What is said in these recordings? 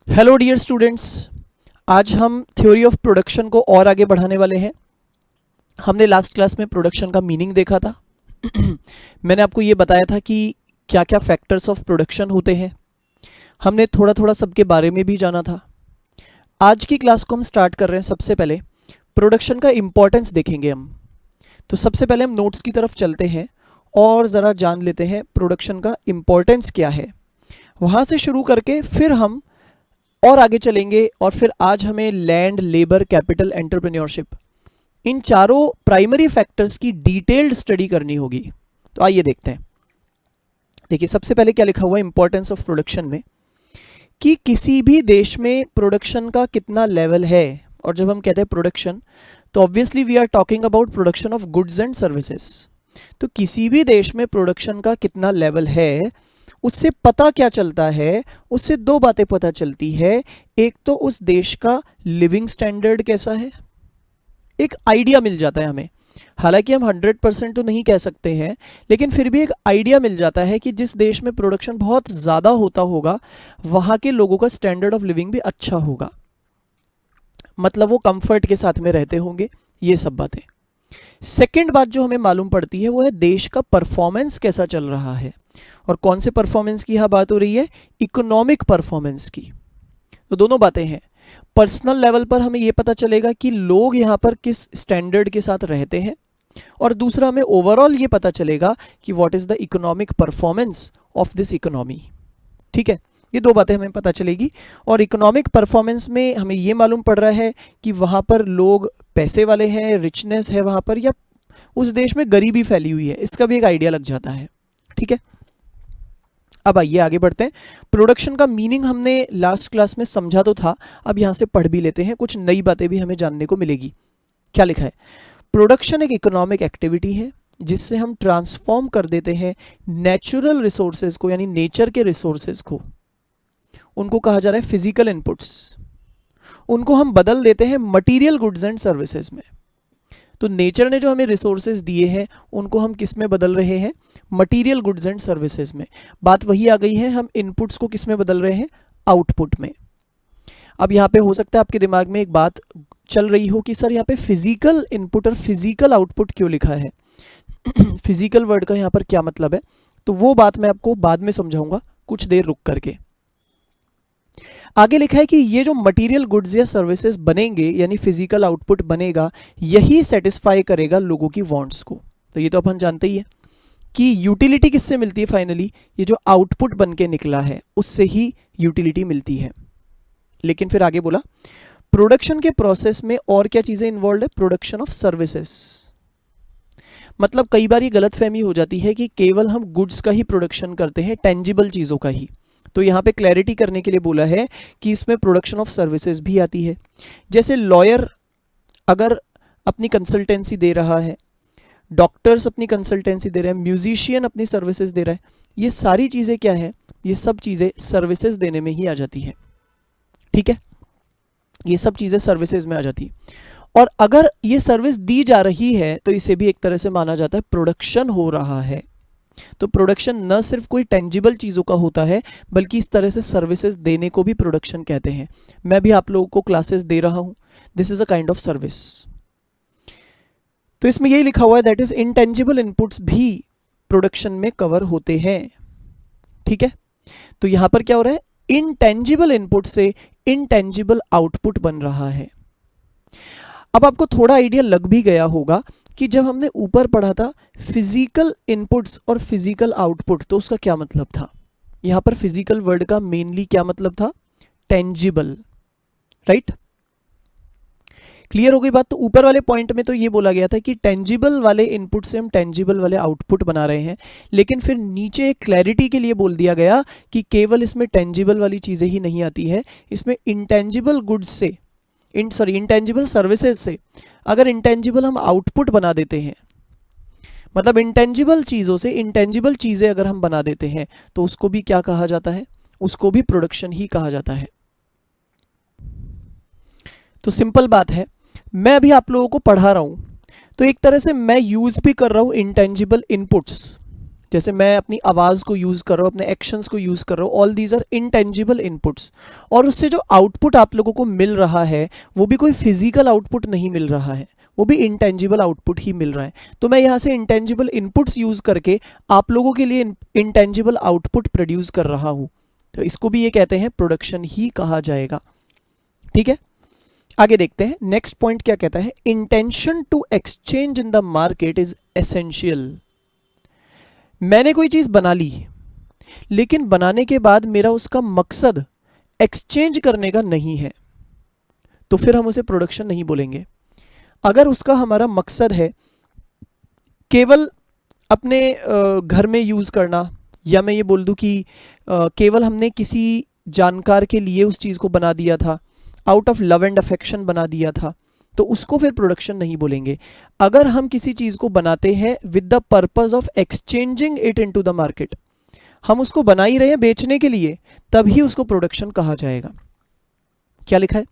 Hello dear students. आज हम theory of production को और आगे बढ़ाने वाले हैं। हमने लास्ट क्लास में प्रोडक्शन का मीनिंग देखा था। मैंने आपको ये बताया था कि क्या क्या फैक्टर्स ऑफ प्रोडक्शन होते हैं। हमने थोड़ा थोड़ा सबके बारे में भी जाना था। आज की क्लास को हम स्टार्ट कर रहे हैं। सबसे पहले प्रोडक्शन का इम्पोर्टेंस देखेंगे हम। तो सबसे पहले हम नोट्स की तरफ चलते हैं और ज़रा जान लेते हैं प्रोडक्शन का इम्पोर्टेंस क्या है। वहाँ से शुरू करके फिर हम और आगे चलेंगे और फिर आज हमें लैंड, लेबर, कैपिटल, एंटरप्रेन्योरशिप, इन चारों प्राइमरी फैक्टर्स की डिटेल्ड स्टडी करनी होगी। तो आइए देखते हैं। देखिए सबसे पहले क्या लिखा हुआ है इंपॉर्टेंस ऑफ प्रोडक्शन में, कि किसी भी देश में प्रोडक्शन का कितना लेवल है। और जब हम कहते हैं प्रोडक्शन, तो obviously we are talking about production of goods and services. तो किसी भी देश में प्रोडक्शन का कितना लेवल है, उससे पता क्या चलता है? उससे दो बातें पता चलती है। एक तो उस देश का लिविंग स्टैंडर्ड कैसा है, एक आइडिया मिल जाता है हमें। हालांकि हम 100% तो नहीं कह सकते हैं, लेकिन फिर भी एक आइडिया मिल जाता है कि जिस देश में प्रोडक्शन बहुत ज़्यादा होता होगा, वहाँ के लोगों का स्टैंडर्ड ऑफ लिविंग भी अच्छा होगा, मतलब वो कंफर्ट के साथ में रहते होंगे। ये सब बातें। सेकेंड बात जो हमें मालूम पड़ती है वो है देश का परफॉर्मेंस कैसा चल रहा है। और कौन से परफॉर्मेंस की यहाँ बात हो रही है? इकोनॉमिक परफॉर्मेंस की। तो दोनों बातें हैं। पर्सनल लेवल पर हमें यह पता चलेगा कि लोग यहाँ पर किस स्टैंडर्ड के साथ रहते हैं, और दूसरा हमें ओवरऑल ये पता चलेगा कि what is the economic performance of this economy. ठीक है, ये दो बातें हमें पता चलेगी। और इकोनॉमिक परफॉर्मेंस में हमें ये मालूम पड़ रहा है कि वहाँ पर लोग पैसे वाले हैं, रिचनेस है वहाँ पर, या उस देश में गरीबी फैली हुई है, इसका भी एक आइडिया लग जाता है। ठीक है, अब आइए आगे बढ़ते हैं। प्रोडक्शन का मीनिंग हमने लास्ट क्लास में समझा तो था, अब यहाँ से पढ़ भी लेते हैं, कुछ नई बातें भी हमें जानने को मिलेगी। क्या लिखा है? प्रोडक्शन एक इकोनॉमिक एक्टिविटी है जिससे हम ट्रांसफॉर्म कर देते हैं नेचुरल रिसोर्सेज को, यानी नेचर के रिसोर्सेज को, उनको कहा जा रहा है फिजिकल इनपुट्स, उनको हम बदल देते हैं मटीरियल गुड्स एंड सर्विसेज में। तो नेचर ने जो हमें रिसोर्सेज दिए हैं उनको हम किस में बदल रहे हैं? मटीरियल गुड्स एंड सर्विसेज में। बात वही आ गई है, हम इनपुट्स को किस में बदल रहे हैं? आउटपुट में। अब यहाँ पे हो सकता है आपके दिमाग में एक बात चल रही हो कि सर यहाँ पे फिजिकल इनपुट और फिजिकल आउटपुट क्यों लिखा है? फिजिकल वर्ड का यहाँ पर क्या मतलब है? तो वो बात मैं आपको बाद में समझाऊंगा, कुछ देर रुक करके। आगे लिखा है कि ये जो मटेरियल गुड्स या सर्विसेज बनेंगे, यानी फिजिकल आउटपुट बनेगा, यही सेटिस्फाई करेगा लोगों की वांट्स को। तो ये तो अपन जानते ही है कि यूटिलिटी किससे मिलती है? फाइनली ये जो आउटपुट बन के निकला है उससे ही यूटिलिटी मिलती है। लेकिन फिर आगे बोला प्रोडक्शन के प्रोसेस में और क्या चीजें इन्वॉल्व है? Production of services. मतलब कई बार ये गलतफहमी हो जाती है कि केवल हम गुड्स का ही प्रोडक्शन करते हैं, टेंजिबल चीजों का ही। तो यहाँ पे क्लैरिटी करने के लिए बोला है कि इसमें प्रोडक्शन ऑफ सर्विसेज भी आती है। जैसे लॉयर अगर अपनी कंसल्टेंसी दे रहा है, डॉक्टर्स अपनी कंसल्टेंसी दे रहे हैं, म्यूजिशियन अपनी सर्विसेज दे रहा है, ये सारी चीज़ें क्या है? ये सब चीज़ें सर्विसेज देने में ही आ जाती है। ठीक है, ये सब चीज़ें सर्विसेज में आ जाती है। और अगर ये सर्विस दी जा रही है तो इसे भी एक तरह से माना जाता है प्रोडक्शन हो रहा है। तो प्रोडक्शन न सिर्फ कोई टेंजिबल चीज़ों का होता है, बल्कि इस तरह से सर्विसेज देने को भी प्रोडक्शन कहते हैं। मैं भी आप लोगों को क्लासेस दे रहा हूं, this is a kind of service. तो इसमें यही लिखा हुआ है दैट इज इंटेंजिबल इनपुट्स भी प्रोडक्शन में कवर होते हैं। ठीक है, तो यहां पर क्या हो रहा है? इंटेंजिबल इनपुट से इंटेंजिबल आउटपुट बन रहा है। अब आपको थोड़ा आइडिया लग भी गया होगा कि जब हमने ऊपर पढ़ा था फिजिकल इनपुट्स और फिजिकल आउटपुट, तो उसका क्या मतलब था। यहां पर फिजिकल वर्ड का मेनली क्या मतलब था? टेंजिबल। राइट, क्लियर हो गई बात? तो ऊपर वाले पॉइंट में तो ये बोला गया था कि टेंजिबल वाले इनपुट से हम टेंजिबल वाले आउटपुट बना रहे हैं, लेकिन फिर नीचे क्लैरिटी के लिए बोल दिया गया कि केवल इसमें टेंजिबल वाली चीजें ही नहीं आती है, इसमें इंटेंजिबल गुड्स से, इंटेंजिबल सर्विसेज से अगर इंटेंजिबल हम आउटपुट बना देते हैं, मतलब इंटेंजिबल चीज़ों से इंटेंजिबल चीज़ें अगर हम बना देते हैं, तो उसको भी क्या कहा जाता है? उसको भी प्रोडक्शन ही कहा जाता है। तो सिंपल बात है, मैं अभी आप लोगों को पढ़ा रहा हूं, तो एक तरह से मैं यूज भी कर रहा हूं इंटेंजिबल इनपुट्स। जैसे मैं अपनी आवाज़ को यूज़ कर रहा हूँ, अपने एक्शंस को यूज़ कर रहा हूँ, all these are intangible inputs. और उससे जो आउटपुट आप लोगों को मिल रहा है वो भी कोई फिजिकल आउटपुट नहीं मिल रहा है, वो भी इंटेंजिबल आउटपुट ही मिल रहा है। तो मैं यहाँ से इंटेंजिबल इनपुट्स यूज़ करके आप लोगों के लिए इंटेंजिबल आउटपुट प्रोड्यूस कर रहा हूँ, तो इसको भी ये कहते हैं प्रोडक्शन ही कहा जाएगा। ठीक है, आगे देखते हैं नेक्स्ट पॉइंट क्या कहता है। Intention to exchange in the market is essential. मैंने कोई चीज बना ली, लेकिन बनाने के बाद मेरा उसका मकसद एक्सचेंज करने का नहीं है, तो फिर हम उसे प्रोडक्शन नहीं बोलेंगे। अगर उसका हमारा मकसद है केवल अपने घर में यूज करना, या मैं ये बोल दूं कि केवल हमने किसी जानकार के लिए उस चीज को बना दिया था, out of love and affection बना दिया था, तो उसको फिर प्रोडक्शन नहीं बोलेंगे। अगर हम किसी चीज को बनाते हैं with the purpose of exchanging it into the market, हम उसको बना ही रहे हैं बेचने के लिए, तभी उसको प्रोडक्शन कहा जाएगा। क्या लिखा है,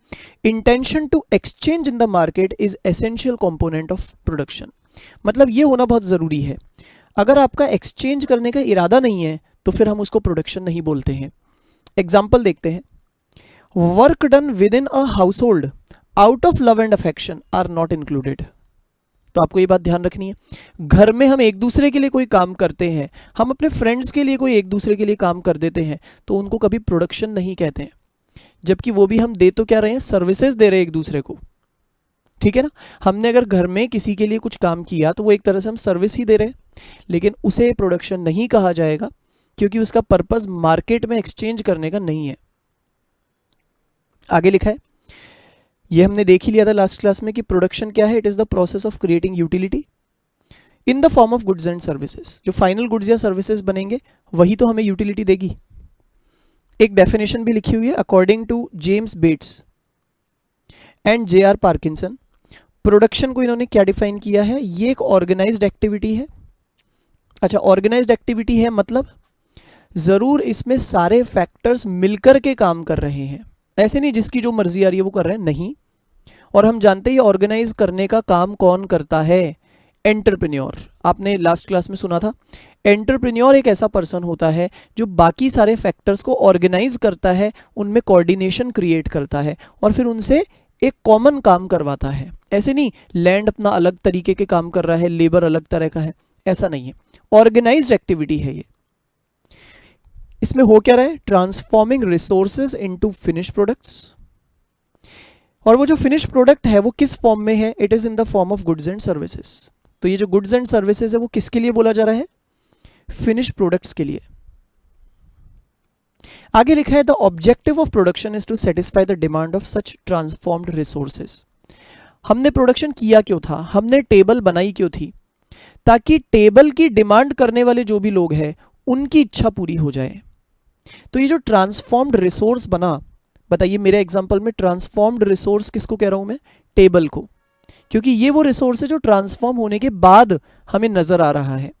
intention to exchange in the market is essential component of production. मतलब ये होना बहुत जरूरी है। अगर आपका एक्सचेंज करने का इरादा नहीं है तो फिर हम उसको प्रोडक्शन नहीं बोलते हैं। एग्जाम्पल देखते हैं, work done within a household out of love and affection are not included. तो आपको ये बात ध्यान रखनी है, घर में हम एक दूसरे के लिए कोई काम करते हैं, हम अपने फ्रेंड्स के लिए कोई एक दूसरे के लिए काम कर देते हैं, तो उनको कभी प्रोडक्शन नहीं कहते हैं, जबकि वो भी हम दे तो क्या रहे हैं, सर्विसेज दे रहे हैं एक दूसरे को। ठीक है ना, हमने अगर घर में किसी के लिए कुछ काम किया तो वो एक तरह से हम सर्विस ही दे रहे हैं, लेकिन उसे प्रोडक्शन नहीं कहा जाएगा क्योंकि उसका पर्पस मार्केट में एक्सचेंज करने का नहीं है। आगे लिखा है, ये हमने देख ही लिया था लास्ट क्लास में कि प्रोडक्शन क्या है, it is the process of creating utility in the form of goods and services. जो फाइनल गुड्स या सर्विसेज बनेंगे वही तो हमें यूटिलिटी देगी। एक डेफिनेशन भी लिखी हुई है, according to James Bates and J R. Parkinson, production को इन्होंने क्या डिफाइन किया है, ये एक ऑर्गेनाइज्ड एक्टिविटी है। अच्छा, ऑर्गेनाइज्ड एक्टिविटी है मतलब जरूर इसमें सारे फैक्टर्स मिलकर के काम कर रहे हैं, ऐसे नहीं जिसकी जो मर्जी आ रही है वो कर रहे हैं, नहीं। और हम जानते हैं ऑर्गेनाइज करने का काम कौन करता है, एंटरप्रेन्योर। आपने लास्ट क्लास में सुना था, एंटरप्रेन्योर एक ऐसा पर्सन होता है जो बाकी सारे फैक्टर्स को ऑर्गेनाइज करता है, उनमें कोऑर्डिनेशन क्रिएट करता है और फिर उनसे एक कॉमन काम करवाता है। ऐसे नहीं लैंड अपना अलग तरीके के काम कर रहा है, लेबर अलग तरह का है, ऐसा नहीं है, ऑर्गेनाइज्ड एक्टिविटी है ये। इसमें हो क्या रहा है, transforming resources into finish products. और वो जो फिनिश प्रोडक्ट है वो किस फॉर्म में है, it is in the form of goods and services. तो ये जो गुड्स एंड सर्विसेज है वो किसके लिए बोला जा रहा है, फिनिश प्रोडक्ट्स के लिए। आगे लिखा है, the objective of production is to satisfy the demand of such transformed resources. हमने प्रोडक्शन किया क्यों था, हमने टेबल बनाई क्यों थी, ताकि टेबल की डिमांड करने वाले जो भी लोग हैं उनकी इच्छा पूरी हो जाए। तो ये जो ट्रांसफॉर्म्ड रिसोर्स बना, बताइए मेरे एग्जांपल में ट्रांसफॉर्म्ड रिसोर्स किसको कह रहा हूं मैं, टेबल को, क्योंकि ये वो रिसोर्स है जो ट्रांसफॉर्म होने के बाद हमें नजर आ रहा है।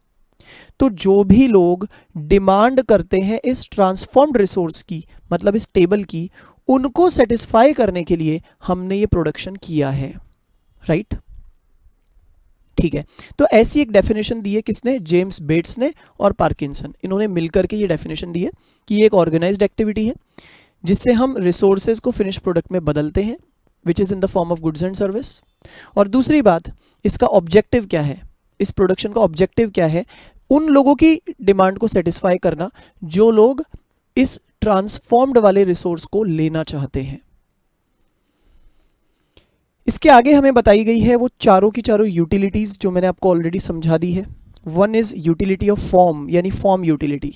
तो जो भी लोग डिमांड करते हैं इस ट्रांसफॉर्म्ड रिसोर्स की, मतलब इस टेबल की, उनको सेटिस्फाई करने के लिए हमने ये प्रोडक्शन किया है, राइट। ठीक है, तो ऐसी एक डेफिनेशन दी है किसने, जेम्स बेट्स ने और पार्किंसन, इन्होंने मिलकर के ये डेफिनेशन दी है कि ये एक ऑर्गेनाइज्ड एक्टिविटी है जिससे हम रिसोर्सेज को फिनिश प्रोडक्ट में बदलते हैं, which is in the form of goods and service. और दूसरी बात, इसका ऑब्जेक्टिव क्या है, इस प्रोडक्शन का ऑब्जेक्टिव क्या है, उन लोगों की डिमांड को सेटिस्फाई करना जो लोग इस ट्रांसफॉर्म्ड वाले रिसोर्स को लेना चाहते हैं। इसके आगे हमें बताई गई है वो चारों की चारों यूटिलिटीज जो मैंने आपको ऑलरेडी समझा दी है। One is utility of form यानी form utility,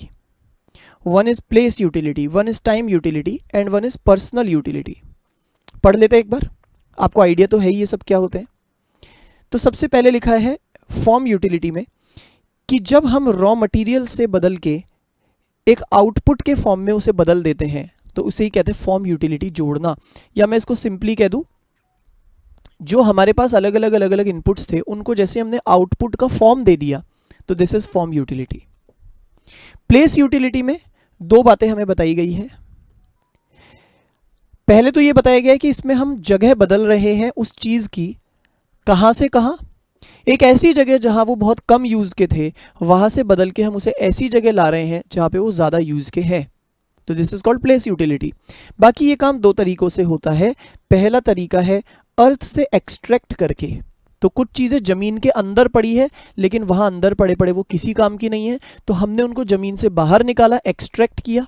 one is place utility, one is time utility and one is personal utility. पढ़ लेते हैं एक बार, आपको आइडिया तो है ही ये सब क्या होते हैं। तो सबसे पहले लिखा है फॉर्म यूटिलिटी में कि जब हम रॉ मटेरियल से बदल के एक आउटपुट के फॉर्म में उसे बदल देते हैं तो उसे ही कहते हैं फॉर्म यूटिलिटी जोड़ना, या मैं इसको सिंपली कह दूं, जो हमारे पास अलग अलग इनपुट्स थे उनको जैसे हमने आउटपुट का फॉर्म दे दिया, तो this is form utility. Place utility में दो बातें हमें बताई गई है। पहले तो ये बताया गया है कि इसमें हम जगह बदल रहे हैं उस चीज की, कहां से कहां, एक ऐसी जगह जहां वो बहुत कम यूज के थे, वहां से बदल के हम उसे ऐसी जगह ला रहे हैं जहां पे वो ज्यादा यूज के है, तो this is called place utility. बाकी ये काम दो तरीकों से होता है। पहला तरीका है अर्थ से एक्सट्रैक्ट करके, तो कुछ चीजें जमीन के अंदर पड़ी है लेकिन वहां अंदर पड़े पड़े वो किसी काम की नहीं है, तो हमने उनको जमीन से बाहर निकाला, एक्सट्रैक्ट किया।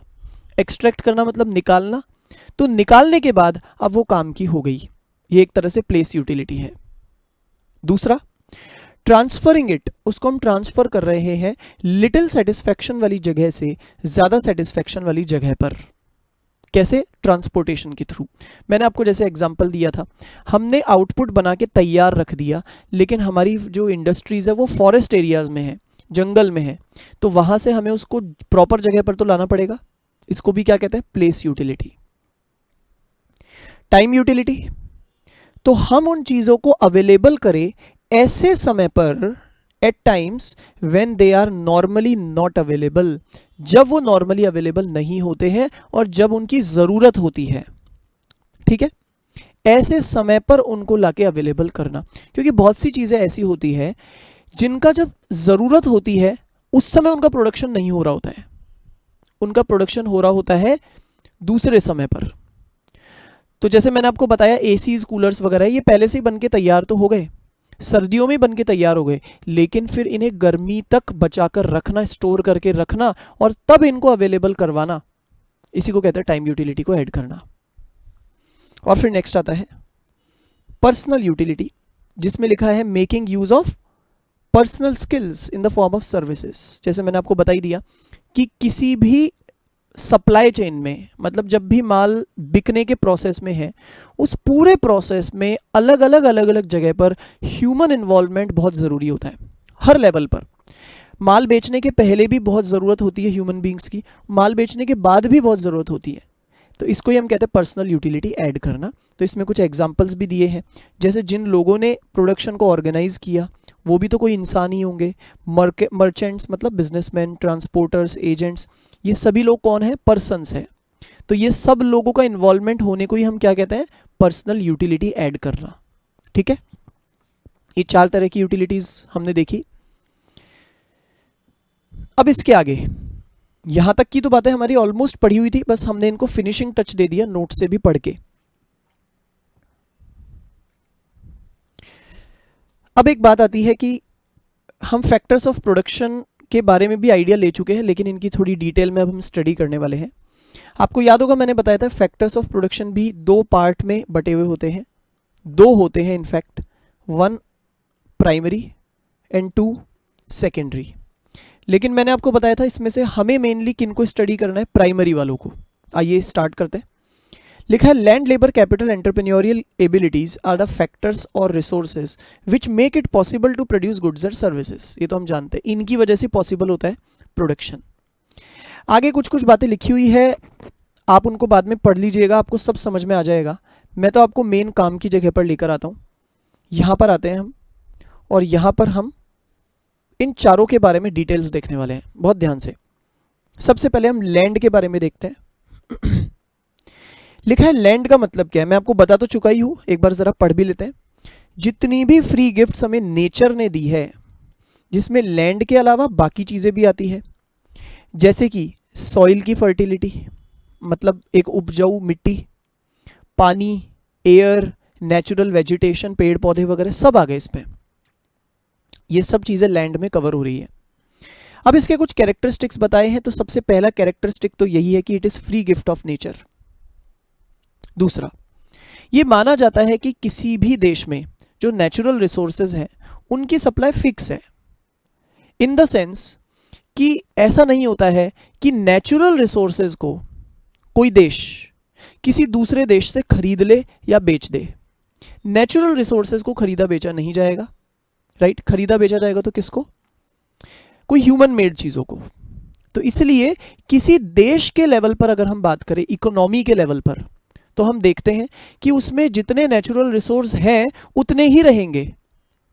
एक्सट्रैक्ट करना मतलब निकालना, तो निकालने के बाद अब वो काम की हो गई। ये एक तरह से प्लेस यूटिलिटी है। दूसरा, ट्रांसफरिंग इट, उसको हम ट्रांसफर कर रहे हैं लिटिल सेटिस्फैक्शन वाली जगह से ज्यादा सेटिस्फैक्शन वाली जगह पर। कैसे? ट्रांसपोर्टेशन के थ्रू। मैंने आपको जैसे एग्जांपल दिया था, हमने आउटपुट बना के तैयार रख दिया, लेकिन हमारी जो इंडस्ट्रीज है वो फॉरेस्ट एरियाज में है, जंगल में है, तो वहां से हमें उसको प्रॉपर जगह पर तो लाना पड़ेगा। इसको भी क्या कहते हैं? Place utility. टाइम यूटिलिटी, तो हम उन चीजों को अवेलेबल करें ऐसे समय पर, at times when they are normally not available, जब वो नॉर्मली अवेलेबल नहीं होते हैं और जब उनकी जरूरत होती है। ठीक है, ऐसे समय पर उनको लाके अवेलेबल करना, क्योंकि बहुत सी चीजें ऐसी होती है जिनका जब जरूरत होती है उस समय उनका प्रोडक्शन नहीं हो रहा होता है, उनका प्रोडक्शन हो रहा होता है दूसरे समय पर। तो जैसे मैंने आपको बताया एसीज, कूलर्स वगैरह ये पहले से ही बन के तैयार तो हो गए, सर्दियों में बन के तैयार हो गए, लेकिन फिर इन्हें गर्मी तक बचाकर रखना, स्टोर करके रखना और तब इनको अवेलेबल करवाना, इसी को कहते हैं टाइम यूटिलिटी को ऐड करना। और फिर नेक्स्ट आता है पर्सनल यूटिलिटी, जिसमें लिखा है making use of personal skills in the form of services. जैसे मैंने आपको बता ही दिया कि किसी भी सप्लाई चेन में, मतलब जब भी माल बिकने के प्रोसेस में है, उस पूरे प्रोसेस में अलग अलग जगह पर ह्यूमन इन्वॉल्वमेंट बहुत ज़रूरी होता है, हर लेवल पर। माल बेचने के पहले भी बहुत ज़रूरत होती है ह्यूमन बींग्स की, माल बेचने के बाद भी बहुत ज़रूरत होती है, तो इसको ही हम कहते हैं पर्सनल यूटिलिटी ऐड करना। तो इसमें कुछ एग्जांपल्स भी दिए हैं, जैसे जिन लोगों ने प्रोडक्शन को ऑर्गेनाइज किया वो भी तो कोई इंसान ही होंगे, मर्चेंट्स मतलब बिजनेसमैन, ट्रांसपोर्टर्स, एजेंट्स, ये सभी लोग कौन है? पर्सन्स है। तो ये सब लोगों का इन्वॉल्वमेंट होने को ही हम क्या कहते हैं? पर्सनल यूटिलिटी ऐड करना। ठीक है, ये चार तरह की यूटिलिटीज हमने देखी। अब इसके आगे, यहां तक की तो बातें हमारी ऑलमोस्ट पढ़ी हुई थी, बस हमने इनको फिनिशिंग टच दे दिया नोट से भी पढ़ के। अब एक बात आती है कि हम फैक्टर्स ऑफ प्रोडक्शन के बारे में भी आइडिया ले चुके हैं, लेकिन इनकी थोड़ी डिटेल में अब हम स्टडी करने वाले हैं। आपको याद होगा मैंने बताया था फैक्टर्स ऑफ प्रोडक्शन भी दो पार्ट में बटे हुए होते हैं, दो होते हैं in fact, one primary and two secondary. लेकिन मैंने आपको बताया था इसमें से हमें मेनली किन को स्टडी करना है? प्राइमरी वालों को। आइए स्टार्ट करते हैं। लिखा है land, labour, capital, entrepreneurial abilities are the factors और resources which make it possible to produce goods and services. ये तो हम जानते हैं, इनकी वजह से पॉसिबल होता है प्रोडक्शन। आगे कुछ कुछ बातें लिखी हुई है, आप उनको बाद में पढ़ लीजिएगा, आपको सब समझ में आ जाएगा। मैं तो आपको मेन काम की जगह पर लेकर आता हूँ। यहाँ पर आते हैं हम, और यहाँ पर हम इन चारों के बारे में डिटेल्स देखने वाले हैं, बहुत ध्यान से। सबसे पहले हम लैंड के बारे में देखते हैं। लिखा है लैंड का मतलब क्या है, मैं आपको बता तो चुका ही हूं, एक बार जरा पढ़ भी लेते हैं। जितनी भी फ्री गिफ्ट्स हमें नेचर ने दी है, जिसमें लैंड के अलावा बाकी चीजें भी आती है, जैसे कि सॉइल की फर्टिलिटी, मतलब एक उपजाऊ मिट्टी, पानी, एयर, नेचुरल वेजिटेशन, पेड़ पौधे वगैरह सब आ गए इसमें। ये सब चीजें लैंड में कवर हो रही है। अब इसके कुछ कैरेक्टरिस्टिक्स बताए हैं, तो सबसे पहला कैरेक्टरिस्टिक तो यही है कि it is free gift of nature. दूसरा, ये माना जाता है कि किसी भी देश में जो नेचुरल रिसोर्सेज हैं उनकी सप्लाई फिक्स है, इन द सेंस कि ऐसा नहीं होता है कि नेचुरल रिसोर्सेज को कोई देश किसी दूसरे देश से खरीद ले या बेच दे। नेचुरल रिसोर्सेज को खरीदा बेचा नहीं जाएगा, राइट? खरीदा बेचा जाएगा तो किसको? कोई ह्यूमन मेड चीजों को। तो इसलिए किसी देश के लेवल पर अगर हम बात करें, इकोनॉमी के लेवल पर, तो हम देखते हैं कि उसमें जितने नेचुरल रिसोर्स हैं उतने ही रहेंगे,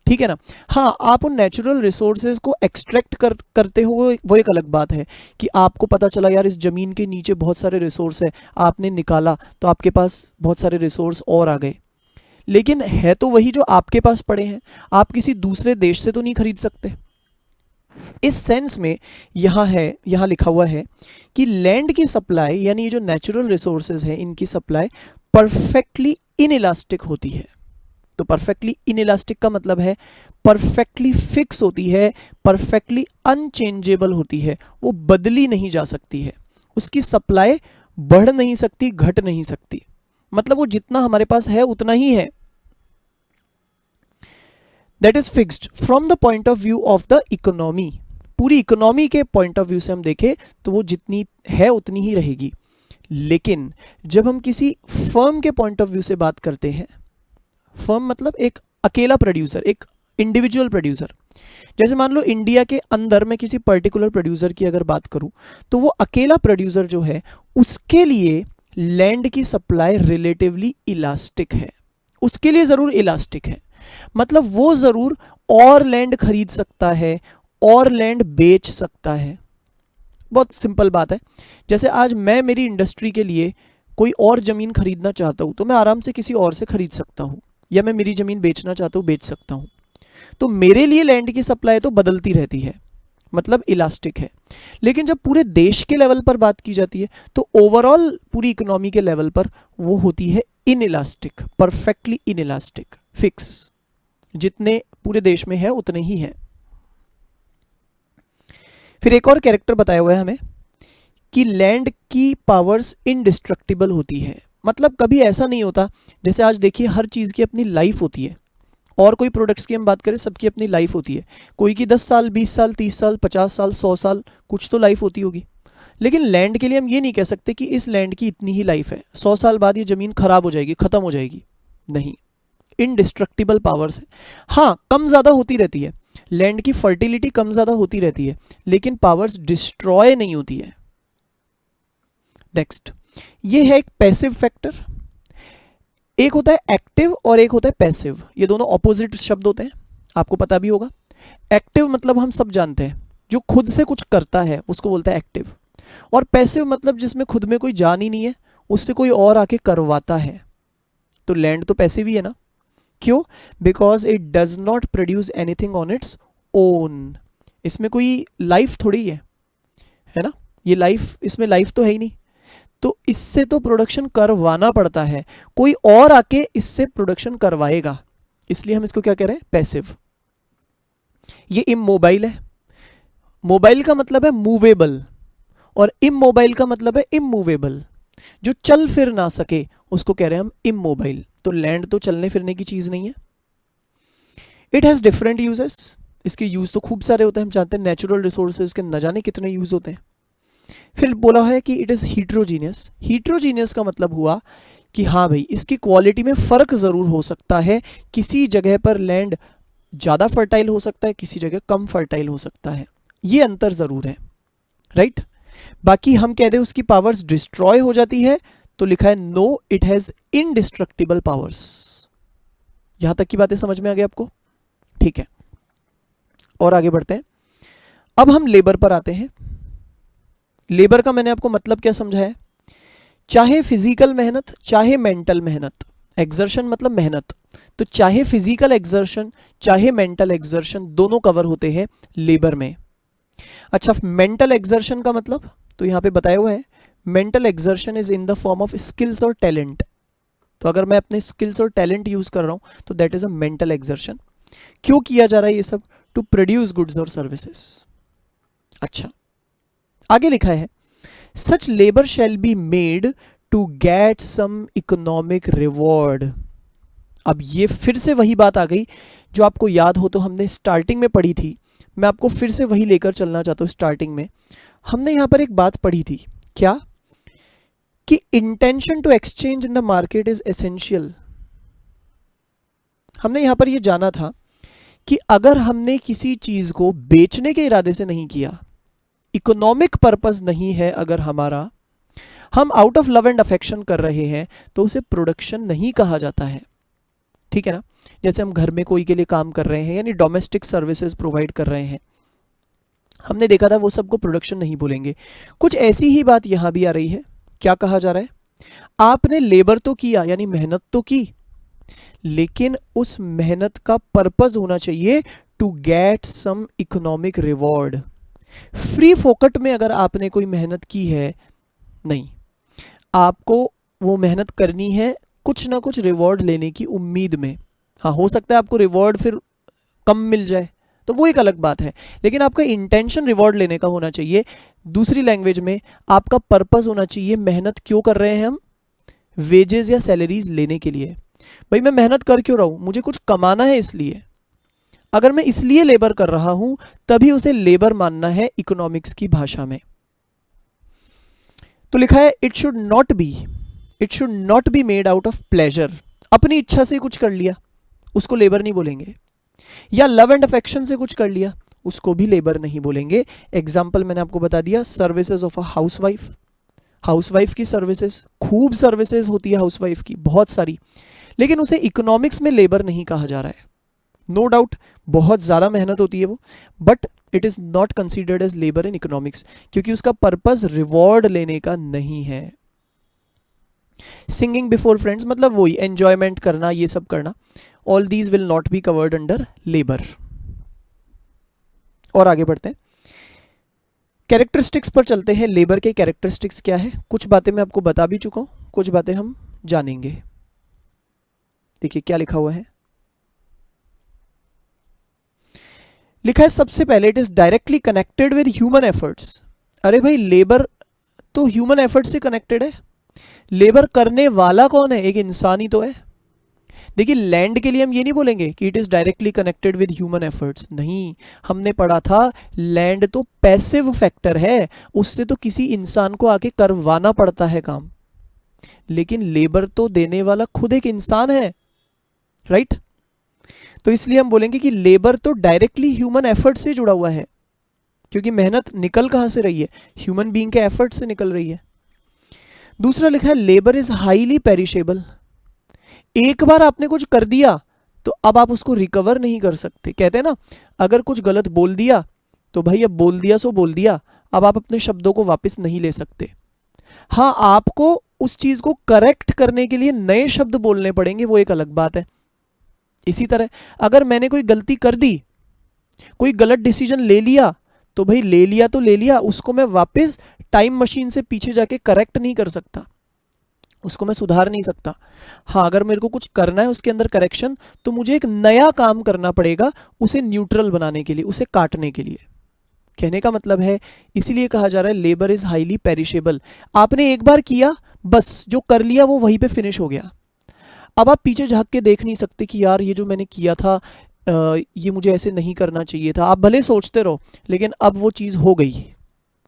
ठीक है ना? हाँ, आप उन नेचुरल रिसोर्सेज को एक्सट्रैक्ट करते हो वो एक अलग बात है, कि आपको पता चला यार इस जमीन के नीचे बहुत सारे रिसोर्स है, आपने निकाला तो आपके पास बहुत सारे रिसोर्स और आ गए। लेकिन है तो वही जो आपके पास पड़े हैं, आप किसी दूसरे देश से तो नहीं खरीद सकते। इस सेंस में यहाँ लिखा हुआ है कि लैंड की सप्लाई यानी ये जो नेचुरल रिसोर्सेज है इनकी सप्लाई परफेक्टली इनइलास्टिक होती है। तो परफेक्टली इनइलास्टिक का मतलब है परफेक्टली फिक्स होती है, परफेक्टली अनचेंजेबल होती है, वो बदली नहीं जा सकती है, उसकी सप्लाई बढ़ नहीं सकती, घट नहीं सकती, मतलब वो जितना हमारे पास है उतना ही है। That is fixed from the point of view of the economy. पूरी इकोनॉमी के पॉइंट ऑफ व्यू से हम देखें तो वो जितनी है उतनी ही रहेगी। लेकिन जब हम किसी फर्म के पॉइंट ऑफ व्यू से बात करते हैं, फर्म मतलब एक अकेला प्रोड्यूसर, एक इंडिविजुअल प्रोड्यूसर, जैसे मान लो इंडिया के अंदर मैं किसी पर्टिकुलर प्रोड्यूसर की अगर बात करूं तो वो अकेला प्रोड्यूसर जो है उसके लिए लैंड की सप्लाई रिलेटिवली इलास्टिक है, उसके लिए जरूर इलास्टिक है, मतलब वो जरूर और लैंड खरीद सकता है और लैंड बेच सकता है। बहुत सिंपल बात है, जैसे आज मैं मेरी इंडस्ट्री के लिए कोई और ज़मीन खरीदना चाहता हूँ तो मैं आराम से किसी और से खरीद सकता हूँ, या मैं मेरी ज़मीन बेचना चाहता हूँ बेच सकता हूँ। तो मेरे लिए लैंड की सप्लाई तो बदलती रहती है, मतलब इलास्टिक है। लेकिन जब पूरे देश के लेवल पर बात की जाती है तो ओवरऑल पूरी इकोनॉमी के लेवल पर वो होती है इनइलास्टिक, परफेक्टली इनइलास्टिक, फिक्स, जितने पूरे देश में है उतने ही हैं। फिर एक और कैरेक्टर बताया हुआ है हमें कि लैंड की पावर्स इनडिस्ट्रक्टिबल होती है, मतलब कभी ऐसा नहीं होता, जैसे आज देखिए हर चीज़ की अपनी लाइफ होती है, और कोई प्रोडक्ट्स की हम बात करें सबकी अपनी लाइफ होती है, कोई की 10 साल 20 साल 30 साल 50 साल 100 साल कुछ तो लाइफ होती होगी। लेकिन लैंड के लिए हम ये नहीं कह सकते कि इस लैंड की इतनी ही लाइफ है, 100 साल बाद ये ज़मीन खराब हो जाएगी, ख़त्म हो जाएगी, नहीं, इनडिस्ट्रक्टिबल पावर्स है। हाँ, कम ज़्यादा होती रहती है, लैंड की फर्टिलिटी कम ज़्यादा होती रहती है, लेकिन पावर्स डिस्ट्रॉय नहीं होती है। नेक्स्ट, ये है एक पैसिव फैक्टर, एक होता है एक्टिव और एक होता है पैसिव, ये दोनों ऑपोजिट शब्द होते हैं, आपको पता भी होगा। एक्टिव मतलब हम सब जानते हैं जो खुद से कुछ करता है उसको बोलता है एक्टिव, और पैसिव मतलब जिसमें खुद में कोई जान ही नहीं है, उससे कोई और आके करवाता है। तो लैंड तो पैसिव ही है ना, क्यों? Because it does not produce anything on its own, इसमें कोई लाइफ थोड़ी है ना, ये लाइफ, इसमें लाइफ तो है ही नहीं, तो इससे तो प्रोडक्शन करवाना पड़ता है, कोई और आके इससे प्रोडक्शन करवाएगा, इसलिए हम इसको क्या कह रहे हैं, पैसिव। ये इमोबाइल है, मोबाइल का मतलब है मूवेबल और इमोबाइल का मतलब है इमूवेबल, जो चल फिर ना सके उसको कह रहे हैं हम इमोबाइल। तो लैंड तो चलने फिरने की चीज नहीं है। इट हैज डिफरेंट यूजेस, इसके यूज तो खूब सारे होते हैं, हम जानते हैं नेचुरल रिसोर्सेज के न जाने कितने यूज होते हैं। फिर बोला है कि इट इज हीट्रोजीनियस, हीट्रोजीनियस का मतलब हुआ कि हाँ भाई इसकी क्वालिटी में फर्क जरूर हो सकता है, किसी जगह पर लैंड ज्यादा फर्टाइल हो सकता है, किसी जगह कम फर्टाइल हो सकता है, ये अंतर जरूर है, राइट। बाकी हम कह दें उसकी पावर्स डिस्ट्रॉय हो जाती है तो लिखा है no it has indestructible powers. यहां तक की बातें समझ में आ गई आपको, ठीक है। और आगे बढ़ते हैं, अब हम लेबर पर आते हैं। लेबर का मैंने आपको मतलब क्या समझाया, चाहे फिजिकल मेहनत चाहे मेंटल मेहनत, एक्सर्शन मतलब मेहनत, तो चाहे फिजिकल एक्सर्शन चाहे मेंटल एक्सर्शन दोनों कवर होते हैं लेबर में। अच्छा, मेंटल एक्सर्शन का मतलब तो यहां पे बताया हुआ है, mental exertion is in the form of skills और टैलेंट, तो अगर मैं अपने स्किल्स और टैलेंट यूज कर रहा हूं तो that is a mental exertion. क्यों किया जा रहा है ये सब, टू प्रोड्यूस गुड्स और सर्विसेज। अच्छा, आगे लिखा है such labour shall be made to get some economic reward. अब ये फिर से वही बात आ गई जो आपको याद हो तो हमने स्टार्टिंग में पढ़ी थी, मैं आपको फिर से वही लेकर चलना चाहता हूं। स्टार्टिंग में हमने यहां पर एक बात पढ़ी थी, क्या, कि intention to exchange in the market is essential. हमने यहां पर यह जाना था कि अगर हमने किसी चीज को बेचने के इरादे से नहीं किया, इकोनॉमिक पर्पस नहीं है अगर हमारा, हम out of love and affection कर रहे हैं तो उसे प्रोडक्शन नहीं कहा जाता है, ठीक है ना। जैसे हम घर में कोई के लिए काम कर रहे हैं यानी डोमेस्टिक सर्विसेज प्रोवाइड कर रहे हैं, हमने देखा था वो सबको प्रोडक्शन नहीं बोलेंगे। कुछ ऐसी ही बात यहां भी आ रही है, क्या कहा जा रहा है, आपने लेबर तो किया यानी मेहनत तो की, लेकिन उस मेहनत का पर्पस होना चाहिए to get some economic reward. Free फोकट में अगर आपने कोई मेहनत की है, नहीं, आपको वो मेहनत करनी है कुछ ना कुछ रिवॉर्ड लेने की उम्मीद में। हाँ, हो सकता है आपको रिवॉर्ड फिर कम मिल जाए, तो वो एक अलग बात है, लेकिन आपका इंटेंशन रिवॉर्ड लेने का होना चाहिए। दूसरी लैंग्वेज में आपका पर्पस होना चाहिए, मेहनत क्यों कर रहे हैं हम, वेजेस या सैलरीज लेने के लिए। भाई मैं मेहनत कर क्यों रहा हूं, मुझे कुछ कमाना है इसलिए। अगर मैं इसलिए लेबर कर रहा हूं तभी उसे लेबर मानना है इकोनॉमिक्स की भाषा में। तो लिखा है it should not be made out of pleasure. अपनी इच्छा से कुछ कर लिया उसको लेबर नहीं बोलेंगे, या लव एंड अफेक्शन से कुछ कर लिया उसको भी लेबर नहीं बोलेंगे। एग्जाम्पल मैंने आपको बता दिया, services of a housewife. Housewife की सर्विसेज, खूब सर्विसेज होती है हाउसवाइफ की, बहुत सारी, लेकिन उसे इकोनॉमिक्स में लेबर नहीं कहा जा रहा है। नो डाउट बहुत ज़्यादा मेहनत होती है वो, but it is not considered as labour in economics, क्योंकि उसका पर्पस रिवॉर्ड लेने का नहीं है। सिंगिंग बिफोर फ्रेंड्स मतलब वही एंजॉयमेंट करना, ये सब करना, all these will not be covered under labour. और आगे बढ़ते हैं, कैरेक्टरिस्टिक्स पर चलते हैं। लेबर के कैरेक्टरिस्टिक्स क्या है, कुछ बातें मैं आपको बता भी चुका हूं, कुछ बातें हम जानेंगे। देखिए क्या लिखा हुआ है, लिखा है सबसे पहले it is directly connected with human efforts. अरे भाई लेबर तो ह्यूमन एफर्ट से कनेक्टेड है, लेबर करने वाला कौन है, एक इंसान ही तो है। देखिए लैंड के लिए हम ये नहीं बोलेंगे कि it is directly connected with human efforts, नहीं, हमने पढ़ा था लैंड तो पैसिव फैक्टर है, उससे तो किसी इंसान को आके करवाना पड़ता है काम, लेकिन लेबर तो देने वाला खुद एक इंसान है, राइट। तो इसलिए हम बोलेंगे कि लेबर तो डायरेक्टली ह्यूमन एफर्ट से जुड़ा हुआ है, क्योंकि मेहनत निकल कहां से रही है, ह्यूमन बीइंग के एफर्ट से निकल रही है। दूसरा लिखा है लेबर इज हाईली पेरिशेबल। एक बार आपने कुछ कर दिया तो अब आप उसको रिकवर नहीं कर सकते। कहते हैं ना, अगर कुछ गलत बोल दिया तो भाई अब बोल दिया सो बोल दिया, अब आप अपने शब्दों को वापस नहीं ले सकते। हाँ, आपको उस चीज को करेक्ट करने के लिए नए शब्द बोलने पड़ेंगे, वो एक अलग बात है। इसी तरह अगर मैंने कोई गलती कर दी, कोई गलत डिसीजन ले लिया, तो भाई ले लिया तो ले लिया, उसको मैं वापस टाइम मशीन से पीछे जाके करेक्ट नहीं कर सकता, उसको मैं सुधार नहीं सकता। हाँ, अगर मेरे को कुछ करना है उसके अंदर करेक्शन, तो मुझे एक नया काम करना पड़ेगा उसे न्यूट्रल बनाने के लिए, उसे काटने के लिए। कहने का मतलब है, इसीलिए कहा जा रहा है लेबर इज हाईली पेरिशेबल। आपने एक बार किया, बस जो कर लिया वो वहीं पे फिनिश हो गया। अब आप पीछे झांक के देख नहीं सकते कि यार ये जो मैंने किया था ये मुझे ऐसे नहीं करना चाहिए था। आप भले सोचते रहो, लेकिन अब वो चीज़ हो गई।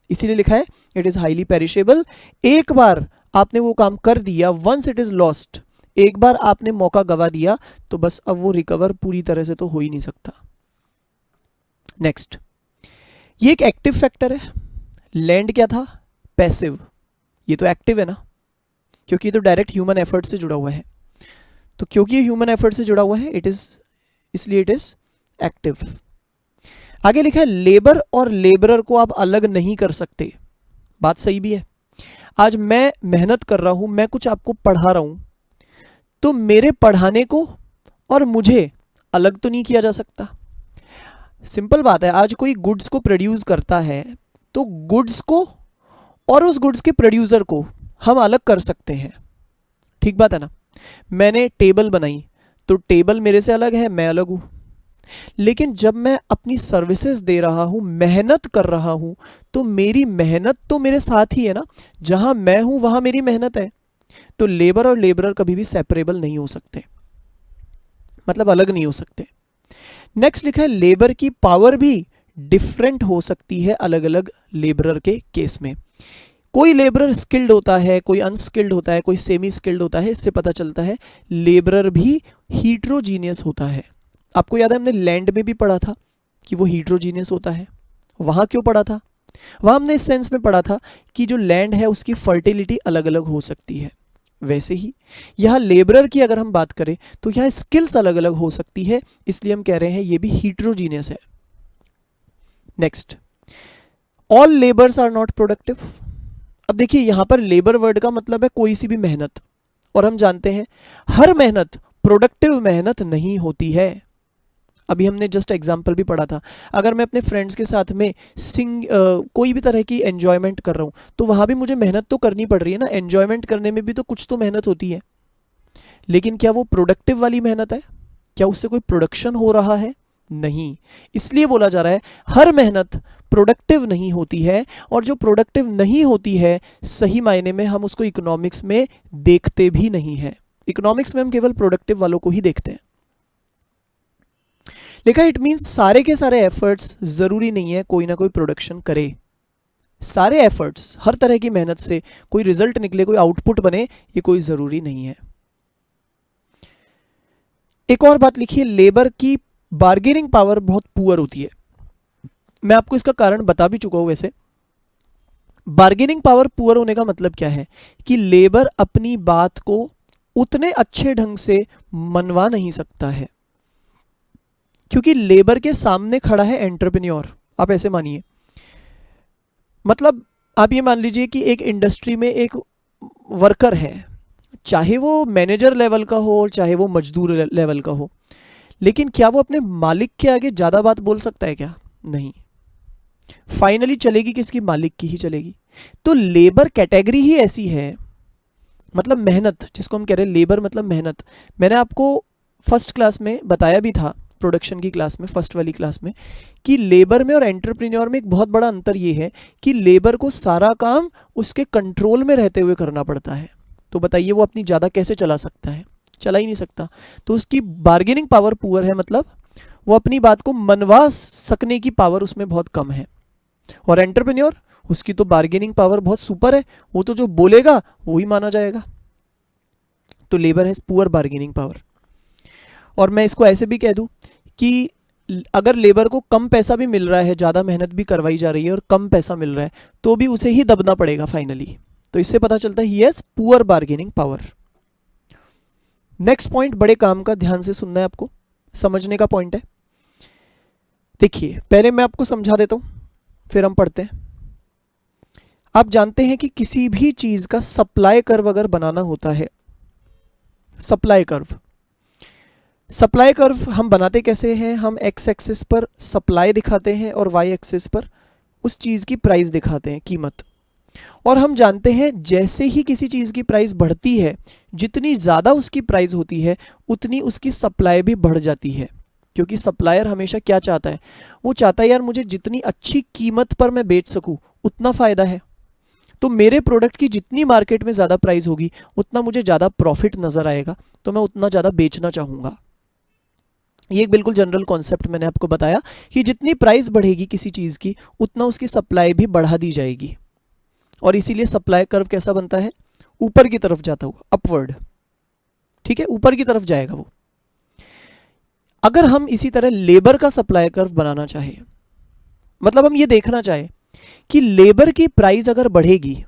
इसीलिए लिखा है इट इज़ हाईली पेरिशेबल। एक बार आपने वो काम कर दिया, वंस इट इज़ लॉस्ट, एक बार आपने मौका गवा दिया, तो बस अब वो रिकवर पूरी तरह से तो हो ही नहीं सकता। नेक्स्ट, ये एक एक्टिव फैक्टर है। लैंड क्या था, पैसिव, ये तो एक्टिव है ना, क्योंकि ये तो डायरेक्ट ह्यूमन एफर्ट से जुड़ा हुआ है। तो क्योंकि ये ह्यूमन एफर्ट से जुड़ा हुआ है, इट इज, इसलिए इट इज एक्टिव। आगे लिखा है लेबर और लेबरर को आप अलग नहीं कर सकते। बात सही भी है। आज मैं मेहनत कर रहा हूं, मैं कुछ आपको पढ़ा रहा हूं, तो मेरे पढ़ाने को और मुझे अलग तो नहीं किया जा सकता। सिंपल बात है, आज कोई गुड्स को प्रोड्यूस करता है तो गुड्स को और उस गुड्स के प्रोड्यूसर को हम अलग कर सकते हैं, ठीक बात है ना। मैंने टेबल बनाई तो टेबल मेरे से अलग है, मैं अलग हूं। लेकिन जब मैं अपनी सर्विसेज दे रहा हूं, मेहनत कर रहा हूं, तो मेरी मेहनत तो मेरे साथ ही है ना, जहां मैं हूं वहां मेरी मेहनत है। तो लेबर और लेबरर कभी भी सेपरेबल नहीं हो सकते, मतलब अलग नहीं हो सकते। नेक्स्ट लिखा है लेबर की पावर भी डिफरेंट हो सकती है अलग अलग लेबरर के केस में। कोई लेबरर स्किल्ड होता है, कोई अनस्किल्ड होता है, कोई सेमी स्किल्ड होता है। इससे पता चलता है लेबरर भी हीट्रोजीनियस होता है। आपको याद है हमने लैंड में भी पढ़ा था कि वो हीट्रोजीनियस होता है। वहां क्यों पढ़ा था, वहां हमने इस सेंस में पढ़ा था कि जो लैंड है उसकी फर्टिलिटी अलग अलग हो सकती है। वैसे ही यहाँ लेबरर की अगर हम बात करें तो यहाँ स्किल्स अलग अलग हो सकती है, इसलिए हम कह रहे हैं ये भी हीट्रोजीनियस है। Next, all labours are not productive. अब देखिए यहां पर लेबर वर्ड का मतलब है कोई सी भी मेहनत, और हम जानते हैं हर मेहनत प्रोडक्टिव मेहनत नहीं होती है। अभी हमने जस्ट एग्जाम्पल भी पढ़ा था, अगर मैं अपने फ्रेंड्स के साथ में कोई भी तरह की एन्जॉयमेंट कर रहा हूँ तो वहाँ भी मुझे मेहनत तो करनी पड़ रही है ना, एन्जॉयमेंट करने में भी तो कुछ तो मेहनत होती है, लेकिन क्या वो प्रोडक्टिव वाली मेहनत है? क्या उससे कोई प्रोडक्शन हो रहा है? नहीं। इसलिए बोला जा रहा है हर मेहनत प्रोडक्टिव नहीं होती है, और जो प्रोडक्टिव नहीं होती है सही मायने में हम उसको इकोनॉमिक्स में देखते भी नहीं है। इकोनॉमिक्स में हम केवल प्रोडक्टिव वालों को ही देखते हैं। लिखा इट मीन्स सारे के सारे एफर्ट्स जरूरी नहीं है कोई ना कोई प्रोडक्शन करे। सारे एफर्ट्स, हर तरह की मेहनत से कोई रिजल्ट निकले, कोई आउटपुट बने, ये कोई जरूरी नहीं है। एक और बात लिखिए, लेबर की बार्गेनिंग पावर बहुत पुअर होती है। मैं आपको इसका कारण बता भी चुका हूं। वैसे बार्गेनिंग पावर पुअर होने का मतलब क्या है कि लेबर अपनी बात को उतने अच्छे ढंग से मनवा नहीं सकता है, क्योंकि लेबर के सामने खड़ा है एंटरप्रेन्योर। आप ऐसे मानिए, मतलब आप ये मान लीजिए कि एक इंडस्ट्री में एक वर्कर है, चाहे वो मैनेजर लेवल का हो चाहे वो मजदूर लेवल का हो, लेकिन क्या वो अपने मालिक के आगे ज़्यादा बात बोल सकता है क्या? नहीं। फाइनली चलेगी किसकी? मालिक की ही चलेगी। तो लेबर कैटेगरी ही ऐसी है, मतलब मेहनत जिसको हम कह रहे हैं लेबर मतलब मेहनत। मैंने आपको फर्स्ट क्लास में बताया भी था, प्रोडक्शन की क्लास में, फर्स्ट वाली क्लास में, कि लेबर में और एंटरप्रेन्योर में एक बहुत बड़ा अंतर ये है कि लेबर को सारा काम उसके कंट्रोल में रहते हुए करना पड़ता है। तो बताइए वो अपनी ज़्यादा कैसे चला सकता है? चला ही नहीं सकता। तो उसकी बार्गेनिंग पावर पुअर है, मतलब वो अपनी बात को मनवा सकने की पावर उसमें बहुत कम है। और एंटरप्रेन्योर, उसकी तो बार्गेनिंग पावर बहुत सुपर है, वो तो जो बोलेगा वो ही माना जाएगा। तो labour has poor bargaining power. और मैं इसको ऐसे भी कह दूं कि अगर लेबर को कम पैसा भी मिल रहा है, ज़्यादा मेहनत भी करवाई जा रही है और कम पैसा मिल रहा है, तो भी उसे ही दबना पड़ेगा फाइनली। तो इससे पता चलता है he has poor bargaining power. Next point बड़े काम का, ध्यान से सुनना है आपको, समझने का पॉइंट है। देखिए पहले मैं आपको समझा देता हूं, फिर हम पढ़ते हैं। आप जानते हैं कि किसी भी चीज का सप्लाई कर्व अगर बनाना होता है, सप्लाई कर्व हम बनाते कैसे हैं? हम एक्स एक्सिस पर सप्लाई दिखाते हैं और वाई एक्सिस पर उस चीज की प्राइस दिखाते हैं, कीमत। और हम जानते हैं जैसे ही किसी चीज की प्राइस बढ़ती है, जितनी ज्यादा उसकी प्राइस होती है उतनी उसकी सप्लाई भी बढ़ जाती है, क्योंकि सप्लायर हमेशा क्या चाहता है? वो चाहता है यार मुझे जितनी अच्छी कीमत पर मैं बेच सकूं उतना फायदा है। तो मेरे प्रोडक्ट की जितनी मार्केट में ज़्यादा प्राइस होगी उतना मुझे ज़्यादा प्रॉफिट नज़र आएगा, तो मैं उतना ज़्यादा बेचना चाहूँगा। ये एक बिल्कुल जनरल कॉन्सेप्ट मैंने आपको बताया कि जितनी प्राइस बढ़ेगी किसी चीज़ की उतना उसकी सप्लाई भी बढ़ा दी जाएगी, और इसीलिए सप्लाई कर्व कैसा बनता है? ऊपर की तरफ जाता हुआ, अपवर्ड। ठीक है, ऊपर की तरफ जाएगा वो। अगर हम इसी तरह लेबर का सप्लाई कर्व बनाना चाहे, मतलब हम ये देखना चाहे कि लेबर की प्राइस अगर बढ़ेगी,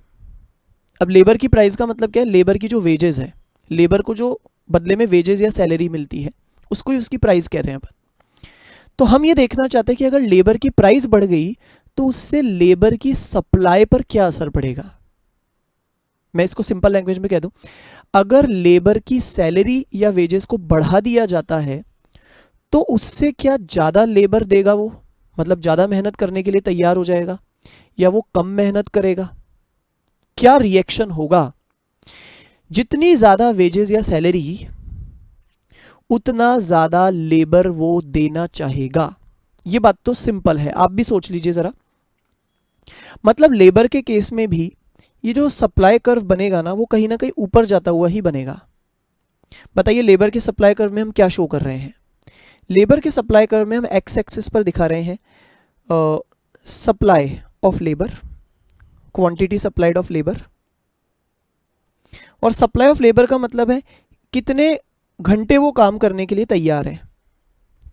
अब लेबर की प्राइस का मतलब क्या है? लेबर की जो वेजेस है, लेबर को जो बदले में वेजेस या सैलरी मिलती है उसको ही उसकी प्राइस कह रहे हैं अपन। तो हम ये देखना चाहते हैं कि अगर लेबर की प्राइस बढ़ गई तो उससे लेबर की सप्लाई पर क्या असर पड़ेगा। मैं इसको सिंपल लैंग्वेज में कह दूं, अगर लेबर की सैलरी या वेजेस को बढ़ा दिया जाता है तो उससे क्या ज़्यादा लेबर देगा वो, मतलब ज़्यादा मेहनत करने के लिए तैयार हो जाएगा, या वो कम मेहनत करेगा? क्या रिएक्शन होगा? जितनी ज़्यादा वेजेस या सैलरी उतना ज़्यादा लेबर वो देना चाहेगा। ये बात तो सिंपल है, आप भी सोच लीजिए ज़रा। मतलब लेबर के केस में भी ये जो सप्लाई कर्व बनेगा ना, वो कहीं ना कहीं ऊपर जाता हुआ ही बनेगा। बताइए लेबर के सप्लाई कर्व में हम क्या शो कर रहे हैं? लेबर के सप्लाई कर्व में हम एक्स एक्सिस पर दिखा रहे हैं supply of labour, quantity supplied of labour. और सप्लाई ऑफ लेबर का मतलब है कितने घंटे वो काम करने के लिए तैयार है,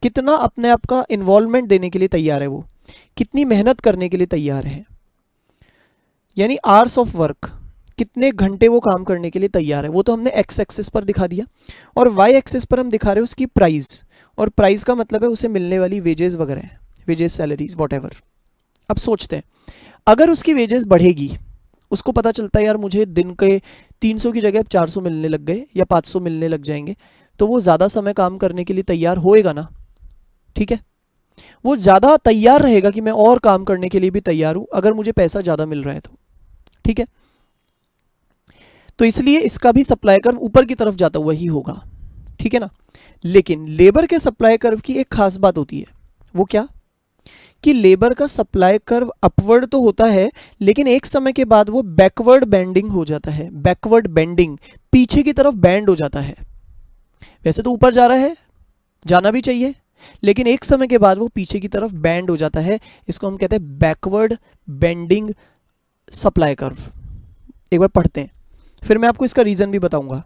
कितना अपने आप का इन्वॉल्वमेंट देने के लिए तैयार है, वो कितनी मेहनत करने के लिए तैयार है, यानी आवर्स ऑफ वर्क, कितने घंटे वो काम करने के लिए तैयार है, वो तो हमने एक्स एक्सिस पर दिखा दिया। और वाई एक्सिस पर हम दिखा रहे हैं उसकी प्राइस, और प्राइस का मतलब है उसे मिलने वाली वेजेस वगैरह, वेजेस सैलरीज वॉट। अब सोचते हैं अगर उसकी वेजेस बढ़ेगी, उसको पता चलता है यार मुझे दिन के 300 की जगह अब 400 मिलने लग गए या 500 मिलने लग जाएंगे, तो वो ज़्यादा समय काम करने के लिए तैयार होएगा ना, ठीक है। वो ज़्यादा तैयार रहेगा कि मैं और काम करने के लिए भी तैयार हूँ अगर मुझे पैसा ज़्यादा मिल रहा है तो, ठीक है। तो इसलिए इसका भी सप्लाई कर्व ऊपर की तरफ जाता हुआ ही होगा, ठीक है ना। लेकिन लेबर के सप्लाई कर्व की एक खास बात होती है, वो क्या कि लेबर का सप्लाई कर्व अपवर्ड तो होता है लेकिन एक समय के बाद वो बैकवर्ड बेंडिंग हो जाता है। बैकवर्ड बेंडिंग, पीछे की तरफ बैंड हो जाता है। वैसे तो ऊपर जा रहा है, जाना भी चाहिए, लेकिन एक समय के बाद वो पीछे की तरफ बैंड हो जाता है। इसको हम कहते हैं बैकवर्ड बेंडिंग सप्लाई कर्व। एक बार पढ़ते हैं, फिर मैं आपको इसका रीजन भी बताऊंगा।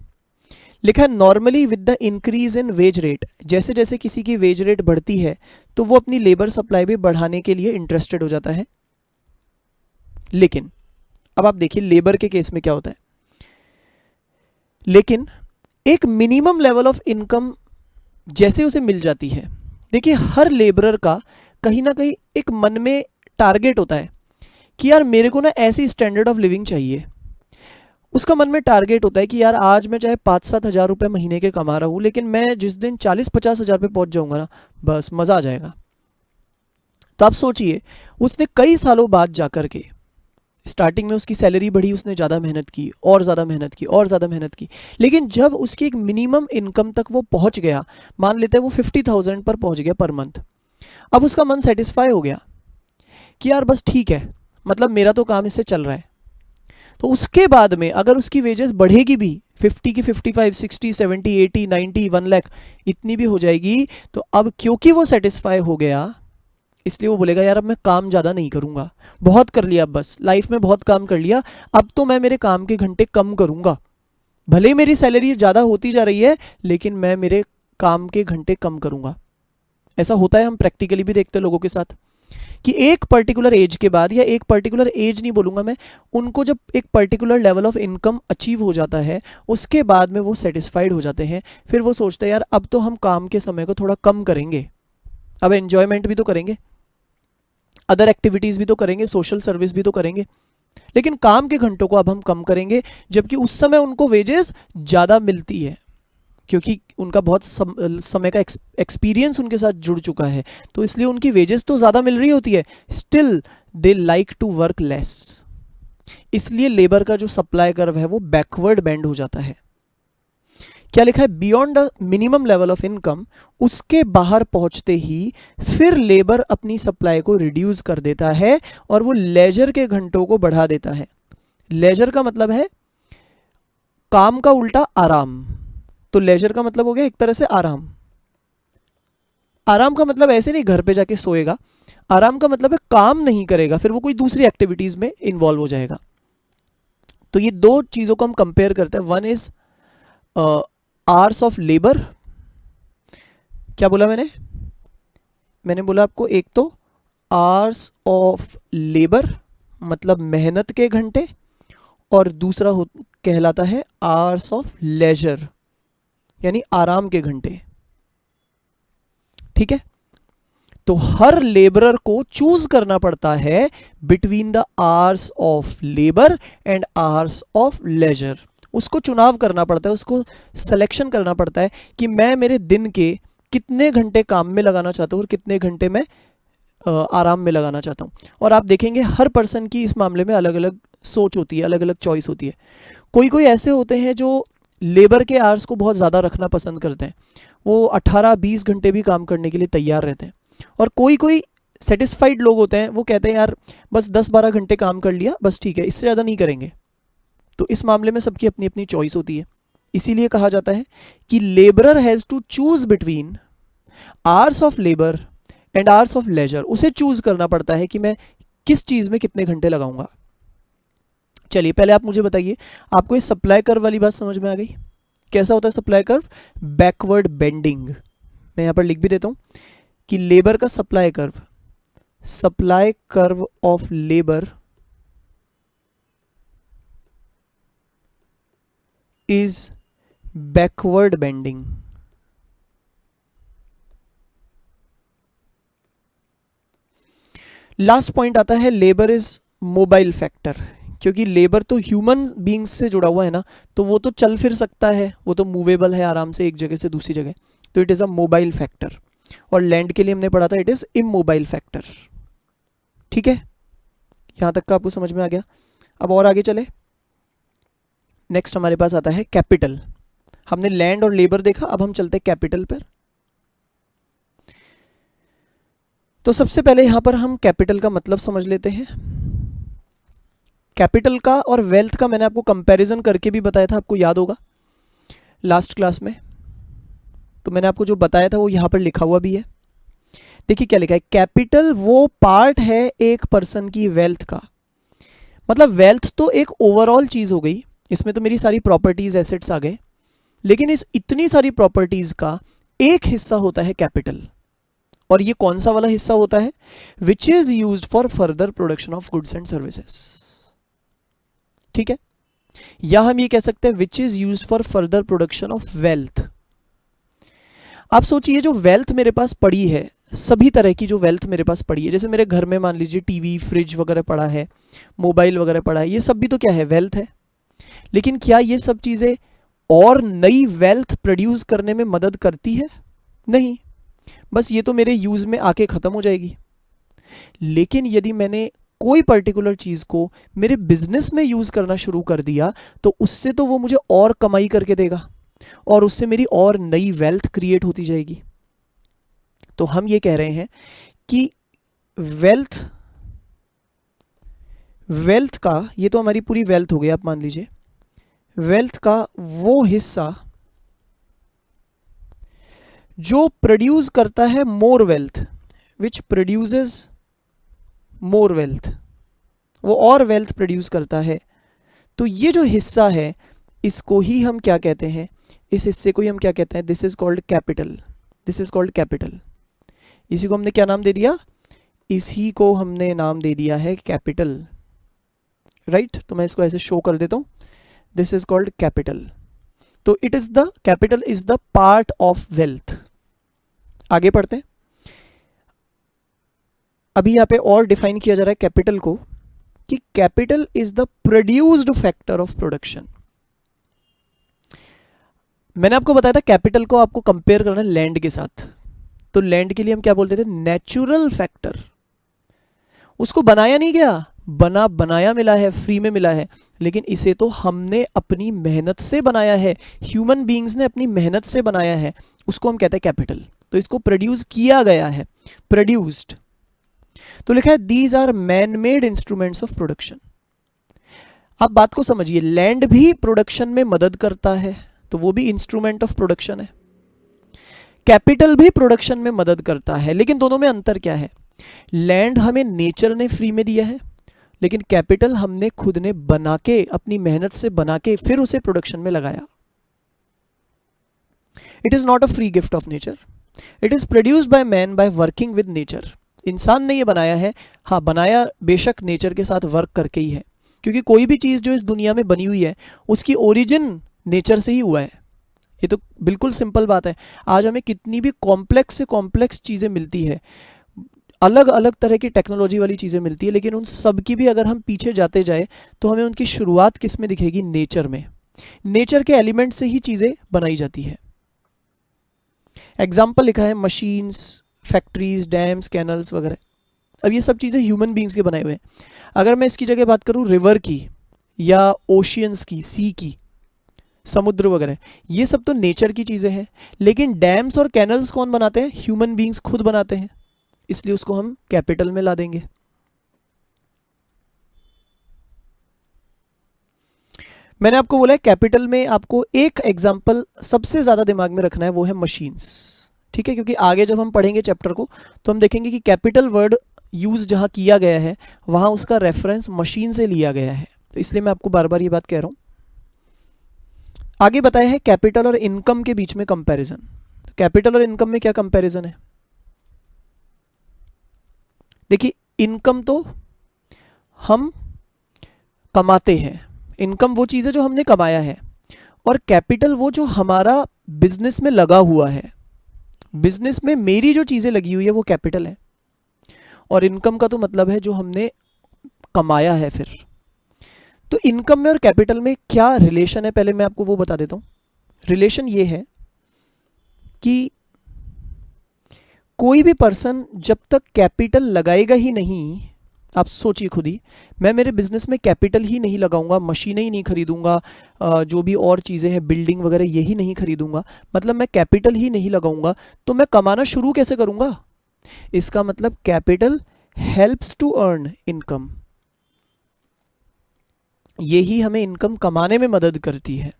लिखा है normally with the increase in wage rate, जैसे जैसे किसी की वेज रेट बढ़ती है तो वो अपनी लेबर सप्लाई भी बढ़ाने के लिए इंटरेस्टेड हो जाता है। लेकिन अब आप देखिए लेबर के केस में क्या होता है। लेकिन एक मिनिमम लेवल ऑफ इनकम जैसे उसे मिल जाती है, देखिए हर लेबरर का कहीं ना कहीं एक मन में टारगेट होता है कि यार मेरे को ना ऐसी स्टैंडर्ड ऑफ लिविंग चाहिए। उसका मन में टारगेट होता है कि यार आज मैं चाहे 5-7 हज़ार रुपये महीने के कमा रहा हूँ, लेकिन मैं जिस दिन 40-50 हज़ार पे पहुंच जाऊंगा ना, बस मज़ा आ जाएगा। तो आप सोचिए, उसने कई सालों बाद जाकर के, स्टार्टिंग में उसकी सैलरी बढ़ी, उसने ज़्यादा मेहनत की और ज़्यादा मेहनत की और ज़्यादा मेहनत की, लेकिन जब उसकी एक मिनिमम इनकम तक वो पहुंच गया, मान लेते हैं वो 50,000 पर पहुंच गया पर मंथ, अब उसका मन सेटिस्फाई हो गया कि यार बस ठीक है, मतलब मेरा तो काम इससे चल रहा है। तो उसके बाद में अगर उसकी वेजेस बढ़ेगी भी 50 की 55, 60, 70, 80, 90, 1 लाख इतनी भी हो जाएगी, तो अब क्योंकि वो सेटिस्फाई हो गया, इसलिए वो बोलेगा यार अब मैं काम ज़्यादा नहीं करूँगा, बहुत कर लिया, अब बस लाइफ में बहुत काम कर लिया, अब तो मैं मेरे काम के घंटे कम करूँगा। भले ही मेरी सैलरी ज़्यादा होती जा रही है लेकिन मैं मेरे काम के घंटे कम करूँगा। ऐसा होता है, हम प्रैक्टिकली भी देखते हैं लोगों के साथ कि एक पर्टिकुलर एज के बाद, या एक पर्टिकुलर एज नहीं बोलूँगा मैं, उनको जब एक particular level of income achieve हो जाता है उसके बाद में वो सेटिस्फाइड हो जाते हैं। फिर वो सोचते हैं यार अब तो हम काम के समय को थोड़ा कम करेंगे, अब एन्जॉयमेंट भी तो करेंगे, अदर एक्टिविटीज़ भी तो करेंगे, सोशल सर्विस भी तो करेंगे, लेकिन काम के घंटों को अब हम कम करेंगे। जबकि उस समय उनको वेजेस ज़्यादा मिलती है क्योंकि उनका बहुत समय का एक्सपीरियंस उनके साथ जुड़ चुका है, तो इसलिए उनकी वेजेस तो ज़्यादा मिल रही होती है, still they like to work less. इसलिए लेबर का जो सप्लाई कर्व है वो बैकवर्ड बेंड हो जाता है। क्या लिखा है, beyond the minimum level of income, उसके बाहर पहुंचते ही फिर लेबर अपनी सप्लाई को रिड्यूस कर देता है और वो लेजर के घंटों को बढ़ा देता है। लेजर का मतलब है काम का उल्टा आराम, तो लेजर का मतलब हो गया एक तरह से आराम। आराम का मतलब ऐसे नहीं घर पे जाके सोएगा, आराम का मतलब है काम नहीं करेगा, फिर वो कोई दूसरी एक्टिविटीज में इन्वॉल्व हो जाएगा। तो ये दो चीजों को हम कंपेयर करते हैं, one is ours of labour. क्या बोला मैंने बोला आपको, एक तो आवर्स ऑफ लेबर मतलब मेहनत के घंटे, और दूसरा कहलाता है आवर्स ऑफ लेजर यानी आराम के घंटे, ठीक है। तो हर लेबरर को चूज करना पड़ता है between the hours of labour and hours of leisure. उसको चुनाव करना पड़ता है, उसको सिलेक्शन करना पड़ता है कि मैं मेरे दिन के कितने घंटे काम में लगाना चाहता हूँ और कितने घंटे मैं आराम में लगाना चाहता हूँ। और आप देखेंगे हर पर्सन की इस मामले में अलग अलग सोच होती है, अलग अलग चॉइस होती है। कोई कोई ऐसे होते हैं जो लेबर के आवर्स को बहुत ज़्यादा रखना पसंद करते हैं, वो 18-20 घंटे भी काम करने के लिए तैयार रहते हैं। और कोई कोई सेटिस्फाइड लोग होते हैं, वो कहते हैं यार बस 10-12 घंटे काम कर लिया बस ठीक है, इससे ज़्यादा नहीं करेंगे। तो इस मामले में सबकी अपनी अपनी चॉइस होती है। इसीलिए कहा जाता है कि labourer has to choose between hours of labour and hours of leisure. उसे चूज करना पड़ता है कि मैं किस चीज़ में कितने घंटे लगाऊंगा। चलिए पहले आप मुझे बताइए, आपको इस सप्लाई कर्व वाली बात समझ में आ गई? कैसा होता है सप्लाई कर्व? Backward bending. मैं यहाँ पर लिख भी देता हूँ कि लेबर का supply curve of labour is backward bending. Last point आता है लेबर इज मोबाइल फैक्टर। क्योंकि लेबर तो ह्यूमन बींग्स से जुड़ा हुआ है ना, तो वो तो चल फिर सकता है, वो तो मूवेबल है आराम से एक जगह से दूसरी जगह, तो it is a mobile factor. और लैंड के लिए हमने पढ़ा था इट इज़ इमोबाइल फैक्टर। ठीक है, यहाँ तक का आपको समझ में आ गया। अब और आगे चले, नेक्स्ट हमारे पास आता है कैपिटल। हमने लैंड और लेबर देखा, अब हम चलते हैं कैपिटल पर। तो सबसे पहले यहां पर हम कैपिटल का मतलब समझ लेते हैं। कैपिटल का और वेल्थ का मैंने आपको कंपैरिजन करके भी बताया था, आपको याद होगा लास्ट क्लास में। तो मैंने आपको जो बताया था वो यहां पर लिखा हुआ भी है। देखिए क्या लिखा है, कैपिटल वो पार्ट है एक पर्सन की वेल्थ का। मतलब वेल्थ तो एक ओवरऑल चीज हो गई, इसमें तो मेरी सारी प्रॉपर्टीज एसेट्स आ गए, लेकिन इस इतनी सारी प्रॉपर्टीज का एक हिस्सा होता है कैपिटल। और ये कौन सा वाला हिस्सा होता है, which is used for further production of goods and services. ठीक है, या हम ये कह सकते हैं which is used for further production of wealth. आप सोचिए जो वेल्थ मेरे पास पड़ी है, सभी तरह की जो वेल्थ मेरे पास पड़ी है, जैसे मेरे घर में मान लीजिए टीवी फ्रिज वगैरह पड़ा है, मोबाइल वगैरह पड़ा है, ये सब भी तो क्या है, वेल्थ है। लेकिन क्या ये सब चीजें और नई वेल्थ प्रोड्यूस करने में मदद करती है? नहीं, बस ये तो मेरे यूज में आके खत्म हो जाएगी। लेकिन यदि मैंने कोई पर्टिकुलर चीज को मेरे बिजनेस में यूज करना शुरू कर दिया, तो उससे तो वो मुझे और कमाई करके देगा और उससे मेरी और नई वेल्थ क्रिएट होती जाएगी। तो हम ये कह रहे हैं कि वेल्थ का, ये तो हमारी पूरी वेल्थ हो गई, आप मान लीजिए वेल्थ का वो हिस्सा जो प्रोड्यूस करता है more wealth, which produces more wealth, वो और वेल्थ प्रोड्यूस करता है। तो ये जो हिस्सा है इसको ही हम क्या कहते हैं, इस हिस्से को ही हम क्या कहते हैं, this is called capital. This is called capital. इसी को हमने क्या नाम दे दिया, इसी को हमने नाम दे दिया है कैपिटल। राइट, तो मैं इसको ऐसे शो कर देता हूं, दिस इज कॉल्ड कैपिटल। तो it is the capital is the part of wealth. आगे पढ़ते हैं। अभी यहां पे और डिफाइन किया जा रहा है कैपिटल को कि capital is the produced factor of production. मैंने आपको बताया था कैपिटल को आपको कंपेयर करना है लैंड के साथ, तो लैंड के लिए हम क्या बोलते थे, नेचुरल फैक्टर। उसको बनाया नहीं गया, बनाया मिला है, फ्री में मिला है, लेकिन इसे तो हमने अपनी मेहनत से बनाया है, ह्यूमन बीइंग्स ने अपनी मेहनत से बनाया है, उसको हम कहते हैं कैपिटल। तो इसको प्रोड्यूस किया गया है, प्रोड्यूस्ड। तो लिखा है these are man made instruments of production. आप बात को समझिए, लैंड भी प्रोडक्शन में मदद करता है, तो वो भी इंस्ट्रूमेंट ऑफ प्रोडक्शन है। कैपिटल भी प्रोडक्शन में मदद करता है, लेकिन दोनों में अंतर क्या है, लैंड हमें नेचर ने फ्री में दिया है, लेकिन कैपिटल हमने खुद ने बना के, अपनी मेहनत से बना के फिर उसे प्रोडक्शन में लगाया। It is not a free gift of nature, it is produced by man by working with nature. इंसान ने ये बनाया है, हाँ बनाया बेशक नेचर के साथ वर्क करके ही है, क्योंकि कोई भी चीज जो इस दुनिया में बनी हुई है उसकी ओरिजिन नेचर से ही हुआ है। ये तो बिल्कुल सिंपल बात है। आज हमें कितनी भी कॉम्प्लेक्स से कॉम्प्लेक्स चीजें मिलती है, अलग अलग तरह की टेक्नोलॉजी वाली चीजें मिलती है, लेकिन उन सब की भी अगर हम पीछे जाते जाए तो हमें उनकी शुरुआत किस में दिखेगी, नेचर में। नेचर के एलिमेंट से ही चीजें बनाई जाती है। एग्जाम्पल लिखा है मशीन्स, फैक्ट्रीज, डैम्स, कैनल्स वगैरह। अब ये सब चीजें ह्यूमन बींग्स के बनाए हुए हैं। अगर मैं इसकी जगह बात करूं रिवर की या ओशियंस की, सी की, समुद्र वगैरह, ये सब तो नेचर की चीजें हैं, लेकिन डैम्स और कैनल्स कौन बनाते हैं, ह्यूमन बींग्स खुद बनाते हैं, इसलिए उसको हम कैपिटल में ला देंगे। मैंने आपको बोला है कैपिटल में आपको एक एग्जांपल सबसे ज्यादा दिमाग में रखना है, वो है मशीन्स। ठीक है, क्योंकि आगे जब हम पढ़ेंगे चैप्टर को तो हम देखेंगे कि कैपिटल वर्ड यूज जहां किया गया है वहां उसका रेफरेंस मशीन से लिया गया है, तो इसलिए मैं आपको बार बार ये बात कह रहा हूं। आगे बताया है कैपिटल और इनकम के बीच में कंपैरिजन। तो कैपिटल और इनकम में क्या कंपैरिजन है, देखिए इनकम तो हम कमाते हैं, इनकम वो चीज है जो हमने कमाया है, और कैपिटल वो जो हमारा बिजनेस में लगा हुआ है, बिजनेस में मेरी जो चीजें लगी हुई है वो कैपिटल है। और इनकम का तो मतलब है जो हमने कमाया है फिर। तो इनकम में और कैपिटल में क्या रिलेशन है, पहले मैं आपको वो बता देता हूं। रिलेशन ये है कि कोई भी पर्सन जब तक कैपिटल लगाएगा ही नहीं, आप सोचिए खुद ही, मैं मेरे बिजनेस में कैपिटल ही नहीं लगाऊंगा, मशीनें ही नहीं खरीदूंगा, जो भी और चीज़ें हैं बिल्डिंग वगैरह यही नहीं खरीदूंगा, मतलब मैं कैपिटल ही नहीं लगाऊंगा, तो मैं कमाना शुरू कैसे करूंगा? इसका मतलब capital helps to earn income, यही हमें इनकम कमाने में मदद करती है।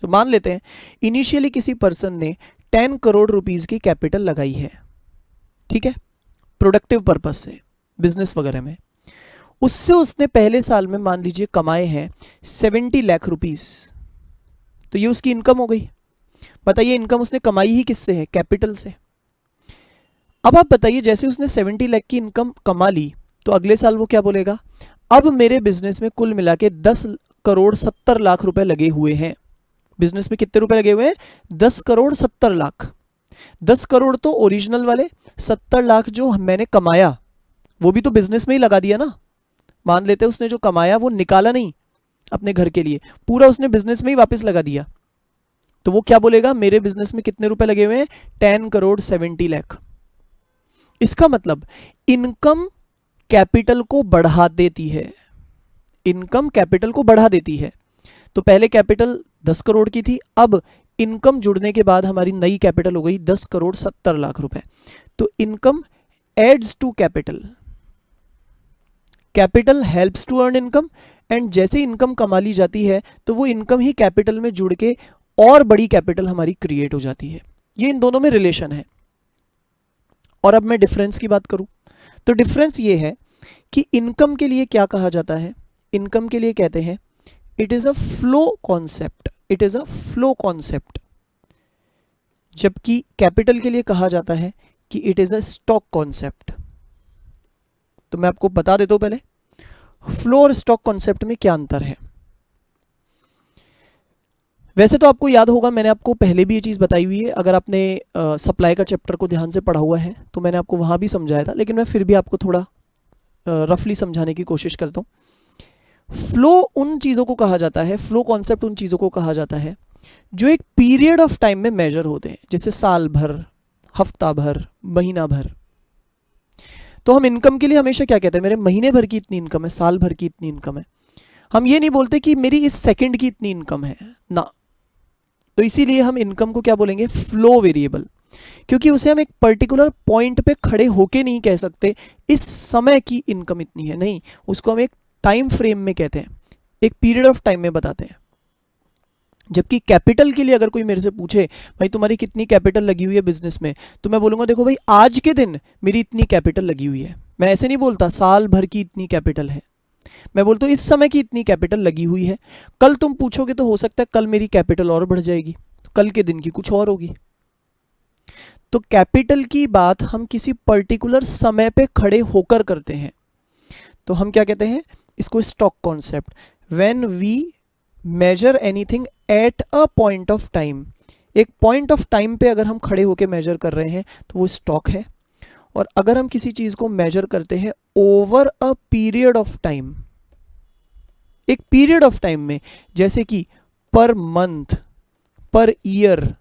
तो मान लेते हैं इनिशियली किसी पर्सन ने 10 करोड़ रुपीस की कैपिटल लगाई है, ठीक है, प्रोडक्टिव पर्पस से बिजनेस वगैरह में। उससे उसने पहले साल में मान लीजिए कमाए हैं 70 लाख रुपीस, तो ये उसकी इनकम हो गई। बताइए इनकम उसने कमाई ही किससे है? कैपिटल से। अब आप बताइए जैसे उसने 70 लाख की इनकम कमा ली, तो अगले साल वो क्या बोलेगा? अब मेरे बिजनेस में कुल मिला के 10 करोड़ 70 लाख रुपए लगे हुए हैं। बिजनेस में कितने रुपए लगे हुए हैं? 10 करोड़ 70 लाख। 10 करोड़ तो ओरिजिनल वाले, 70 लाख जो मैंने कमाया वो भी तो बिजनेस में ही लगा दिया ना। मान लेते हैं उसने जो कमाया वो निकाला नहीं अपने घर के लिए, पूरा उसने बिजनेस में ही वापस लगा दिया, तो वो क्या बोलेगा? मेरे बिजनेस में कितने रुपए लगे हुए हैं? 10 करोड़ 70 लाख। इसका मतलब इनकम कैपिटल को बढ़ा देती है, इनकम कैपिटल को बढ़ा देती है। तो पहले कैपिटल 10 करोड़ की थी, अब इनकम जुड़ने के बाद हमारी नई कैपिटल हो गई 10 करोड़ 70 लाख रुपए। तो income adds to capital, capital helps to earn income, and जैसे इनकम कमा ली जाती है तो वो इनकम ही कैपिटल में जुड़ के और बड़ी कैपिटल हमारी क्रिएट हो जाती है। ये इन दोनों में रिलेशन है। और अब मैं डिफरेंस की बात करूं तो डिफरेंस ये है कि इनकम के लिए क्या कहा जाता है? इनकम के लिए कहते हैं it is a flow concept, it is a flow concept, जबकि कैपिटल के लिए कहा जाता है कि it is a stock concept. तो मैं आपको बता देता हूं पहले फ्लो और स्टॉक कॉन्सेप्ट में क्या अंतर है। वैसे तो आपको याद होगा, मैंने आपको पहले भी ये चीज़ बताई हुई है, अगर आपने सप्लाई का चैप्टर को ध्यान से पढ़ा हुआ है तो मैंने आपको वहाँ भी समझाया था, लेकिन मैं फिर भी आपको थोड़ा रफली समझाने की कोशिश करता हूँ। फ्लो उन चीज़ों को कहा जाता है, फ्लो कॉन्सेप्ट उन चीज़ों को कहा जाता है जो एक पीरियड ऑफ टाइम में मेजर होते हैं, जैसे साल भर, हफ्ता भर, महीना भर। तो हम इनकम के लिए हमेशा क्या कहते हैं? मेरे महीने भर की इतनी इनकम है, साल भर की इतनी इनकम है। हम ये नहीं बोलते कि मेरी इस सेकंड की इतनी इनकम है ना। तो इसीलिए हम इनकम को क्या बोलेंगे? फ्लो वेरिएबल, क्योंकि उसे हम एक पर्टिकुलर पॉइंट पे खड़े होके नहीं कह सकते इस समय की इनकम इतनी है, नहीं, उसको हम एक टाइम फ्रेम में कहते हैं, एक पीरियड ऑफ टाइम में बताते हैं। जबकि कैपिटल के लिए अगर कोई मेरे से पूछे भाई तुम्हारी कितनी कैपिटल लगी हुई है बिजनेस में, तो मैं बोलूंगा देखो भाई आज के दिन मेरी इतनी कैपिटल लगी हुई है। मैं ऐसे नहीं बोलता साल भर की इतनी कैपिटल है, मैं बोलता हूँ इस समय की इतनी कैपिटल लगी हुई है। कल तुम पूछोगे तो हो सकता है कल मेरी कैपिटल और बढ़ जाएगी, कल के दिन की कुछ और होगी। तो कैपिटल की बात हम किसी पर्टिकुलर समय पे खड़े होकर करते हैं, तो हम क्या कहते हैं? इसको stock concept. When we measure anything at a point of time, एक पॉइंट ऑफ टाइम पे अगर हम खड़े होकर मेजर कर रहे हैं तो वो स्टॉक है। और अगर हम किसी चीज को मेजर करते हैं over a period of time, एक पीरियड ऑफ टाइम में, जैसे कि पर मंथ, पर ईयर,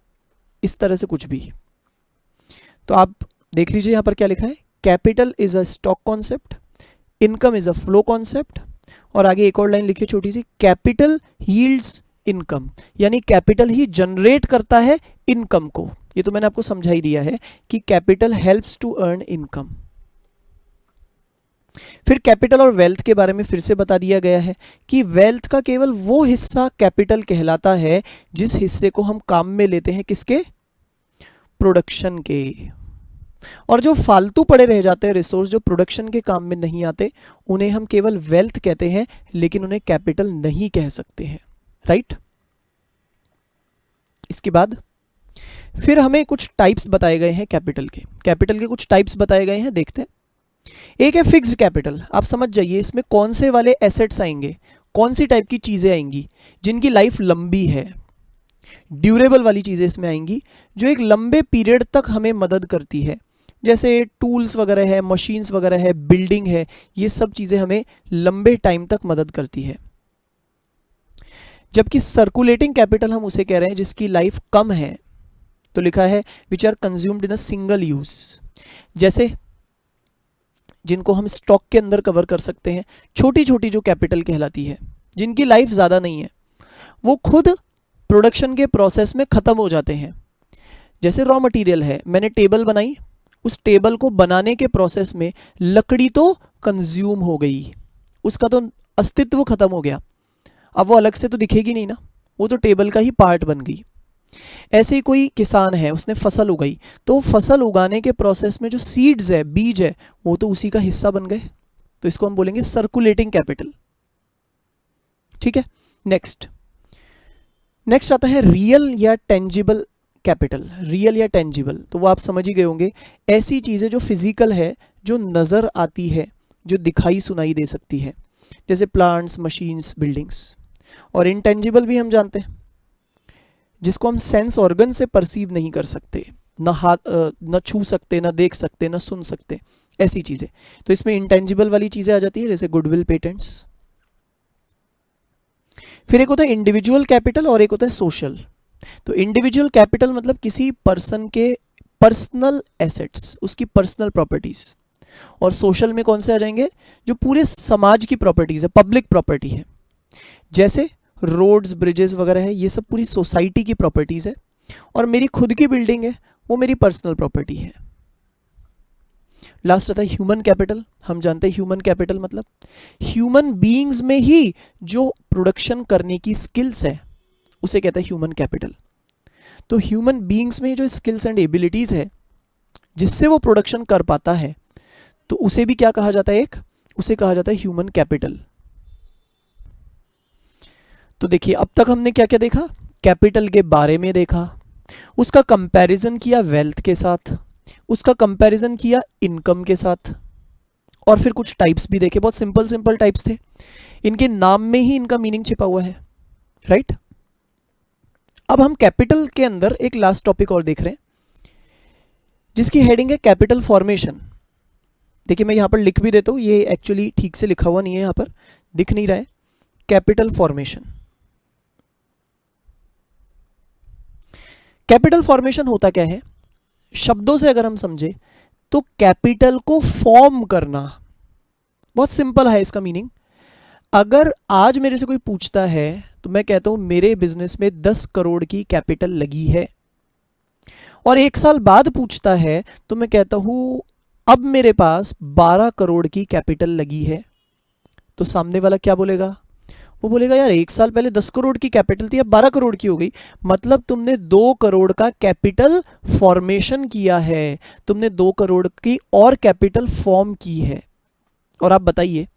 इस तरह से कुछ भी, तो आप देख लीजिए यहां पर क्या लिखा है? Capital is a stock concept, income is a flow concept, और आगे एक और लाइन लिखी छोटी सी, कैपिटल यील्ड्स इनकम, यानी कैपिटल ही जनरेट करता है इनकम को। ये तो मैंने आपको समझा ही दिया है कि capital helps to earn income. फिर कैपिटल और वेल्थ के बारे में फिर से बता दिया गया है कि वेल्थ का केवल वो हिस्सा कैपिटल कहलाता है जिस हिस्से को हम काम में लेते हैं, किसके? प्रोडक्शन के। और जो फालतू पड़े रह जाते हैं रिसोर्स, जो प्रोडक्शन के काम में नहीं आते, उन्हें हम केवल वेल्थ कहते हैं, लेकिन उन्हें कैपिटल नहीं कह सकते हैं, राइट? इसके बाद फिर हमें कुछ टाइप्स बताए गए हैं कैपिटल के, कैपिटल के कुछ टाइप्स बताए गए हैं, देखते हैं। एक है फिक्स्ड कैपिटल, आप समझ जाइए इसमें कौन से वाले एसेट्स आएंगे, कौन सी टाइप की चीजें आएंगी जिनकी लाइफ लंबी है। ड्यूरेबल वाली चीजें इसमें आएंगी जो एक लंबे पीरियड तक हमें मदद करती है, जैसे टूल्स वगैरह है, मशीन्स वगैरह है, बिल्डिंग है, ये सब चीजें हमें लंबे टाइम तक मदद करती है। जबकि सर्कुलेटिंग कैपिटल हम उसे कह रहे हैं जिसकी लाइफ कम है। तो लिखा है which are consumed in a single use, जैसे जिनको हम स्टॉक के अंदर कवर कर सकते हैं, छोटी छोटी जो कैपिटल कहलाती है, जिनकी लाइफ ज़्यादा नहीं है, वो खुद प्रोडक्शन के प्रोसेस में ख़त्म हो जाते हैं। जैसे रॉ मटेरियल है, मैंने टेबल बनाई, उस टेबल को बनाने के प्रोसेस में लकड़ी तो कंज्यूम हो गई, उसका तो अस्तित्व खत्म हो गया, अब वो अलग से तो दिखेगी नहीं ना, वो तो टेबल का ही पार्ट बन गई। ऐसे ही कोई किसान है, उसने फसल उगाई, तो फसल उगाने के प्रोसेस में जो सीड्स है, बीज है, वो तो उसी का हिस्सा बन गए, तो इसको हम बोलेंगे सर्कुलेटिंग कैपिटल। ठीक है, नेक्स्ट आता है रियल या टेंजिबल कैपिटल। रियल या टेंजिबल तो वो आप समझ ही गए होंगे, ऐसी चीज़ें जो फिजिकल है, जो नज़र आती है, जो दिखाई सुनाई दे सकती है, जैसे प्लांट्स, मशीन्स, बिल्डिंग्स। और इनटेंजिबल भी हम जानते हैं, जिसको हम सेंस ऑर्गन से परसीव नहीं कर सकते, ना हाथ, न छू सकते, ना देख सकते, ना सुन सकते, ऐसी चीज़ें। तो इसमें इंटेंजिबल वाली चीज़ें आ जाती है, जैसे गुडविल, पेटेंट्स। फिर एक होता है इंडिविजुअल कैपिटल और एक होता है सोशल। तो इंडिविजुअल कैपिटल मतलब किसी पर्सन के पर्सनल एसेट्स, उसकी पर्सनल प्रॉपर्टीज। और सोशल में कौन से आ जाएंगे, जो पूरे समाज की प्रॉपर्टीज है, पब्लिक प्रॉपर्टी है, जैसे रोड्स, ब्रिजेस वगैरह है, ये सब पूरी सोसाइटी की प्रॉपर्टीज है। और मेरी खुद की बिल्डिंग है, वो मेरी पर्सनल प्रॉपर्टी है। लास्ट आता है ह्यूमन कैपिटल। हम जानते हैं ह्यूमन कैपिटल मतलब ह्यूमन बीइंग्स में ही जो प्रोडक्शन करने की स्किल्स है, उसे कहते हैं ह्यूमन कैपिटल। तो ह्यूमन बीइंग्स में जो स्किल्स एंड एबिलिटीज है, जिससे वो प्रोडक्शन कर पाता है, तो उसे भी क्या कहा जाता है, उसे कहा जाता है ह्यूमन कैपिटल। तो देखिए अब तक हमने क्या क्या देखा, कैपिटल के बारे में देखा, उसका कंपैरिजन किया वेल्थ के साथ, उसका कंपैरिजन किया इनकम के साथ, और फिर कुछ टाइप्स भी देखे, बहुत सिंपल टाइप्स थे, इनके नाम में ही इनका मीनिंग छिपा हुआ है, राइट। अब हम कैपिटल के अंदर एक लास्ट टॉपिक और देख रहे हैं, जिसकी हेडिंग है कैपिटल फॉर्मेशन। देखिए मैं यहां पर लिख भी देता हूं, ये एक्चुअली ठीक से लिखा हुआ नहीं है, यहां पर दिख नहीं रहा है, कैपिटल फॉर्मेशन। कैपिटल फॉर्मेशन होता क्या है, शब्दों से अगर हम समझे तो कैपिटल को फॉर्म करना, बहुत सिंपल है इसका मीनिंग। अगर आज मेरे से कोई पूछता है तो मैं कहता हूं मेरे बिजनेस में 10 करोड़ की कैपिटल लगी है, और 1 साल बाद पूछता है तो मैं कहता हूं अब मेरे पास 12 करोड़ की कैपिटल लगी है, तो सामने वाला क्या बोलेगा, वो बोलेगा यार 1 साल पहले 10 करोड़ की कैपिटल थी, अब 12 करोड़ की हो गई, मतलब तुमने 2 करोड़ का कैपिटल फॉर्मेशन किया है, तुमने 2 करोड़ की और कैपिटल फॉर्म की है। और आप बताइए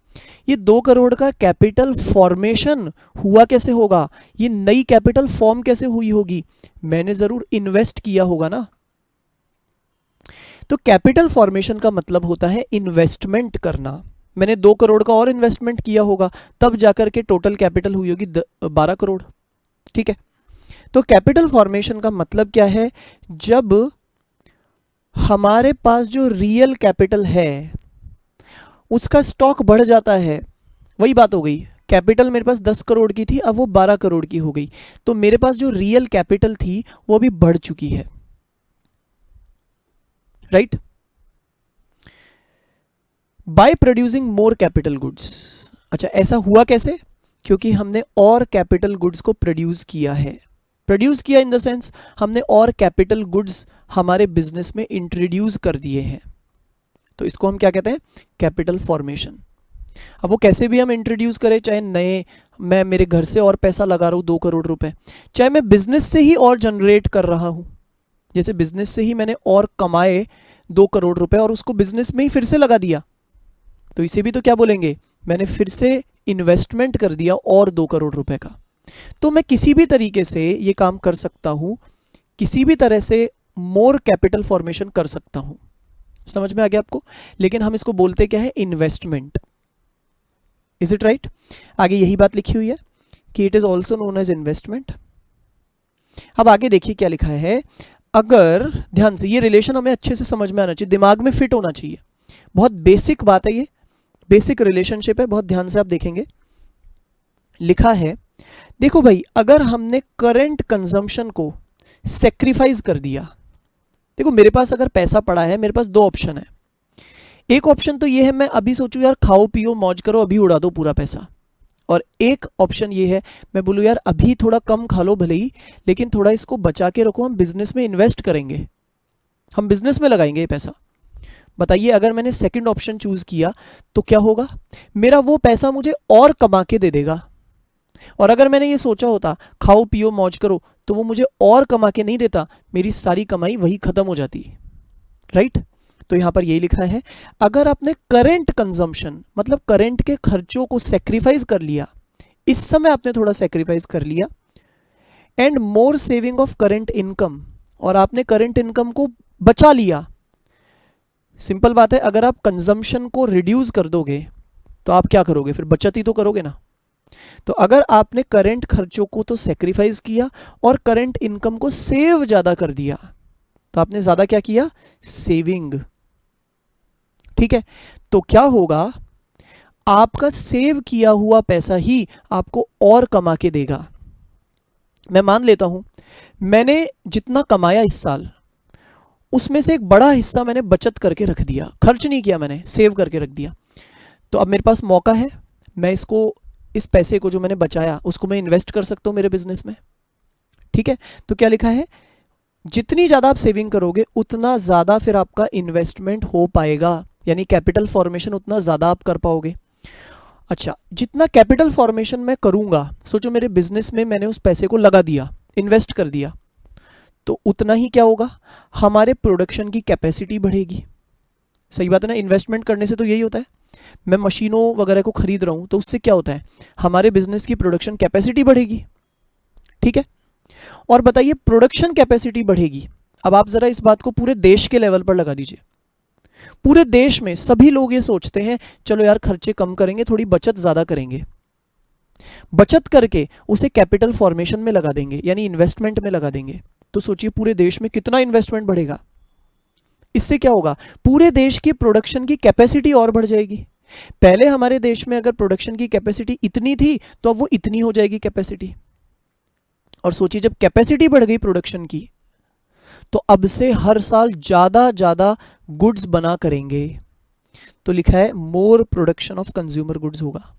ये 2 करोड़ का कैपिटल फॉर्मेशन हुआ कैसे होगा, ये नई कैपिटल फॉर्म कैसे हुई होगी, मैंने जरूर इन्वेस्ट किया होगा ना। तो कैपिटल फॉर्मेशन का मतलब होता है इन्वेस्टमेंट करना, मैंने 2 करोड़ का और इन्वेस्टमेंट किया होगा, तब जाकर के टोटल कैपिटल हुई होगी 12 करोड़। ठीक है, तो कैपिटल फॉर्मेशन का मतलब क्या है, जब हमारे पास जो रियल कैपिटल है उसका स्टॉक बढ़ जाता है, वही बात हो गई, कैपिटल मेरे पास 10 करोड़ की थी, अब वो 12 करोड़ की हो गई, तो मेरे पास जो रियल कैपिटल थी वो अभी बढ़ चुकी है, right. By producing more capital goods. अच्छा ऐसा हुआ कैसे, क्योंकि हमने और कैपिटल गुड्स को प्रोड्यूस किया है, प्रोड्यूस किया इन द सेंस हमने और कैपिटल गुड्स हमारे बिजनेस में इंट्रोड्यूस कर दिए हैं, तो इसको हम क्या कहते हैं, कैपिटल फॉर्मेशन। अब वो कैसे भी हम इंट्रोड्यूस करें, चाहे नए, मैं मेरे घर से और पैसा लगा रहा हूँ 2 करोड़ रुपए, चाहे मैं बिजनेस से ही और जनरेट कर रहा हूँ, जैसे बिजनेस से ही मैंने और कमाए 2 करोड़ रुपए और उसको बिजनेस में ही फिर से लगा दिया, तो इसे भी तो क्या बोलेंगे, मैंने फिर से इन्वेस्टमेंट कर दिया और 2 करोड़ रुपए का। तो मैं किसी भी तरीके से ये काम कर सकता हूं, किसी भी तरह से मोर कैपिटल फॉर्मेशन कर सकता हूं, समझ में आ गया आपको। लेकिन हम इसको बोलते क्या है, इन्वेस्टमेंट। Is it right? आगे यही बात लिखी हुई है कि it is also known as investment. अब आगे देखिए क्या लिखा है, अगर ध्यान से, ये रिलेशन हमें अच्छे से समझ में आना चाहिए, दिमाग में फिट होना चाहिए, बहुत बेसिक बात है, ये बेसिक रिलेशनशिप है, बहुत ध्यान से आप देखेंगे। लिखा है देखो भाई, अगर हमने करंट कंजम्पशन को सेक्रीफाइस कर दिया, देखो मेरे पास अगर पैसा पड़ा है, मेरे पास दो ऑप्शन है। एक ऑप्शन तो ये है मैं अभी सोचूं यार खाओ पियो मौज करो, अभी उड़ा दो पूरा पैसा। और एक ऑप्शन ये है मैं बोलूं यार अभी थोड़ा कम खा लो भले ही, लेकिन थोड़ा इसको बचा के रखो, हम बिजनेस में इन्वेस्ट करेंगे, हम बिजनेस में लगाएंगे ये पैसा। बताइए अगर मैंने सेकंड ऑप्शन चूज किया तो क्या होगा, मेरा वो पैसा मुझे और कमा के दे देगा। और अगर मैंने ये सोचा होता खाओ पियो मौज करो, तो वो मुझे और कमा के नहीं देता, मेरी सारी कमाई वही खत्म हो जाती। राइट? तो यहां पर यही लिखा है, अगर आपने करंट कंजम्पशन मतलब करंट के खर्चों को सेक्रीफाइस कर लिया, इस समय आपने थोड़ा सेक्रीफाइस कर लिया, and more saving of current income, और आपने करंट इनकम को बचा लिया। सिंपल बात है, अगर आप कंजम्पशन को रिड्यूस कर दोगे तो आप क्या करोगे, फिर बचत ही तो करोगे ना। तो अगर आपने करंट खर्चों को तो सेक्रीफाइस किया और करंट इनकम को सेव ज्यादा कर दिया, तो आपने ज्यादा क्या किया, सेविंग। ठीक है? तो क्या होगा, आपका सेव किया हुआ पैसा ही आपको और कमा के देगा। मैं मान लेता हूं मैंने जितना कमाया इस साल, उसमें से एक बड़ा हिस्सा मैंने बचत करके रख दिया, खर्च नहीं किया मैंने, सेव करके रख दिया। तो अब मेरे पास मौका है, मैं इसको, इस पैसे को जो मैंने बचाया उसको मैं इन्वेस्ट कर सकता हूं मेरे बिजनेस में। ठीक है? तो क्या लिखा है, जितनी ज्यादा आप सेविंग करोगे उतना ज्यादा फिर आपका इन्वेस्टमेंट हो पाएगा, यानी कैपिटल फॉर्मेशन उतना ज्यादा आप कर पाओगे। अच्छा, जितना कैपिटल फॉर्मेशन मैं करूंगा, सोचो मेरे बिजनेस में मैंने उस पैसे को लगा दिया, इन्वेस्ट कर दिया, तो उतना ही क्या होगा, हमारे प्रोडक्शन की कैपेसिटी बढ़ेगी। सही बात है ना? इन्वेस्टमेंट करने से तो यही होता है, मैं मशीनों वगैरह को खरीद रहा हूं तो उससे क्या होता है, हमारे बिजनेस की प्रोडक्शन कैपेसिटी बढ़ेगी। ठीक है? और बताइए, प्रोडक्शन कैपेसिटी बढ़ेगी, अब आप जरा इस बात को पूरे देश के लेवल पर लगा दीजिए। पूरे देश में सभी लोग ये सोचते हैं चलो यार खर्चे कम करेंगे, थोड़ी बचत ज्यादा करेंगे, बचत करके उसे कैपिटल फॉर्मेशन में लगा देंगे, यानी इन्वेस्टमेंट में लगा देंगे। तो सोचिए पूरे देश में कितना इन्वेस्टमेंट बढ़ेगा। इससे क्या होगा, पूरे देश की प्रोडक्शन की कैपेसिटी और बढ़ जाएगी। पहले हमारे देश में अगर प्रोडक्शन की कैपेसिटी इतनी थी तो अब वो इतनी हो जाएगी कैपेसिटी। और सोचिए जब कैपेसिटी बढ़ गई प्रोडक्शन की, तो अब से हर साल ज्यादा ज्यादा गुड्स बना करेंगे। तो लिखा है मोर प्रोडक्शन ऑफ कंज्यूमर गुड्स होगा।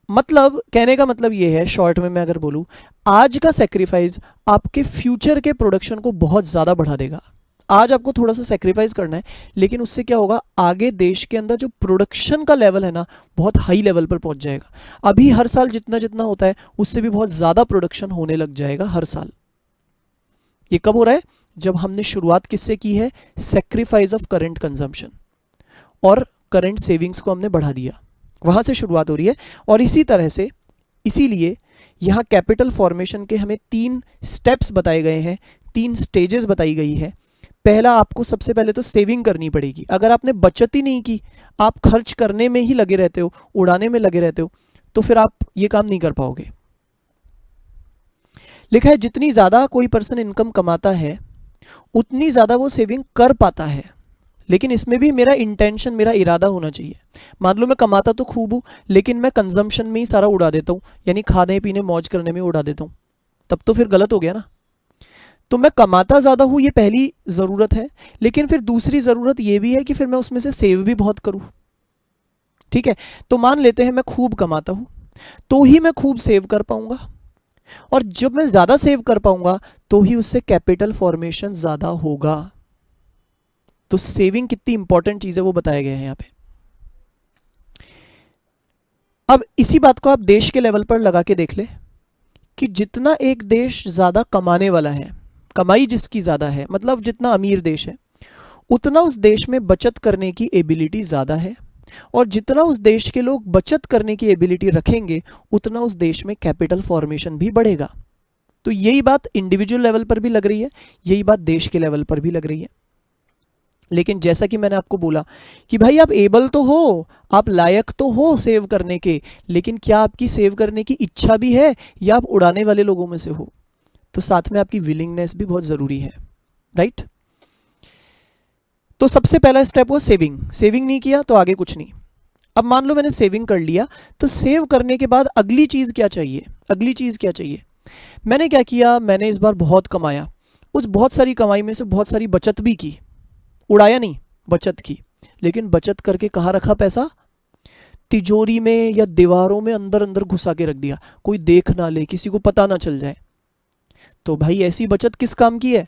मतलब कहने का मतलब ये है, शॉर्ट में मैं अगर बोलूं, आज का सेक्रीफाइस आपके फ्यूचर के प्रोडक्शन को बहुत ज्यादा बढ़ा देगा। आज आपको थोड़ा सा सेक्रीफाइस करना है, लेकिन उससे क्या होगा, आगे देश के अंदर जो प्रोडक्शन का लेवल है ना, बहुत हाई लेवल पर पहुंच जाएगा। अभी हर साल जितना जितना होता है उससे भी बहुत ज्यादा प्रोडक्शन होने लग जाएगा हर साल। ये कब हो रहा है, जब हमने शुरुआत किससे की है, सेक्रीफाइस ऑफ करंट कंजम्पशन और करंट सेविंग्स को हमने बढ़ा दिया, वहां से शुरुआत हो रही है। और इसी तरह से, इसीलिए यहां कैपिटल फॉर्मेशन के हमें 3 स्टेप्स बताए गए हैं, 3 स्टेजेस बताई गई है। पहला, आपको सबसे पहले तो सेविंग करनी पड़ेगी। अगर आपने बचत ही नहीं की, आप खर्च करने में ही लगे रहते हो, उड़ाने में लगे रहते हो, तो फिर आप ये काम नहीं कर पाओगे। लिखा है जितनी ज्यादा कोई पर्सन इनकम कमाता है उतनी ज्यादा वो सेविंग कर पाता है, लेकिन इसमें भी मेरा इंटेंशन, मेरा इरादा होना चाहिए। मान लो मैं कमाता तो खूब हूं, लेकिन मैं कंजम्पशन में ही सारा उड़ा देता हूं, यानी खाने पीने मौज करने में उड़ा देता हूं, तब तो फिर गलत हो गया ना। तो मैं कमाता ज्यादा हूं, ये पहली जरूरत है, लेकिन फिर दूसरी जरूरत ये भी है कि फिर मैं उसमें से सेव भी बहुत करूं। ठीक है? तो मान लेते हैं मैं खूब कमाता हूं, तो ही मैं खूब सेव कर पाऊंगा, और जब मैं ज्यादा सेव कर पाऊंगा तो ही उससे कैपिटल फॉर्मेशन ज्यादा होगा। तो सेविंग कितनी इंपॉर्टेंट चीज है वो बताया गया है यहां पे। अब इसी बात को आप देश के लेवल पर लगा के देख ले कि जितना एक देश ज्यादा कमाने वाला है, कमाई जिसकी ज्यादा है, मतलब जितना अमीर देश है, उतना उस देश में बचत करने की एबिलिटी ज्यादा है, और जितना उस देश के लोग बचत करने की एबिलिटी रखेंगे उतना उस देश में कैपिटल फॉर्मेशन भी बढ़ेगा। तो यही बात इंडिविजुअल लेवल पर भी लग रही है, यही बात देश के लेवल पर भी लग रही है। लेकिन जैसा कि मैंने आपको बोला कि भाई आप एबल तो हो, आप लायक तो हो सेव करने के, लेकिन क्या आपकी सेव करने की इच्छा भी है, या आप उड़ाने वाले लोगों में से हो? तो साथ में आपकी विलिंगनेस भी बहुत जरूरी है। राइट? तो सबसे पहला स्टेप हुआ सेविंग। सेविंग नहीं किया तो आगे कुछ नहीं। अब मान लो मैंने सेविंग कर लिया, तो सेव करने के बाद अगली चीज़ क्या चाहिए, अगली चीज़ क्या चाहिए? मैंने क्या किया, मैंने इस बार बहुत कमाया, उस बहुत सारी कमाई में से बहुत सारी बचत भी की, उड़ाया नहीं, बचत की। लेकिन बचत करके कहाँ रखा पैसा? तिजोरी में या दीवारों में अंदर अंदर घुसा के रख दिया, कोई देख ना ले, किसी को पता ना चल जाए। तो भाई ऐसी बचत किस काम की है?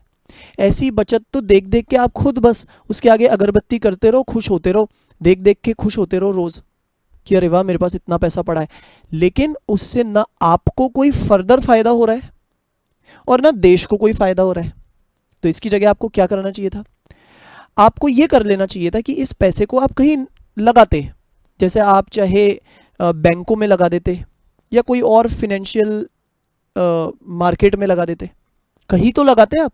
ऐसी बचत तो देख देख के आप खुद बस उसके आगे अगरबत्ती करते रहो, खुश होते रहो, देख देख के खुश होते रहो रोज कि अरे वाह मेरे पास इतना पैसा पड़ा है। लेकिन उससे ना आपको कोई फर्दर फायदा हो रहा है और ना देश को कोई फायदा हो रहा है। तो इसकी जगह आपको क्या करना चाहिए था? आपको ये कर लेना चाहिए था कि इस पैसे को आप कहीं लगाते, जैसे आप चाहे बैंकों में लगा देते या कोई और फिनेंशियल मार्केट में लगा देते, कहीं तो लगाते आप,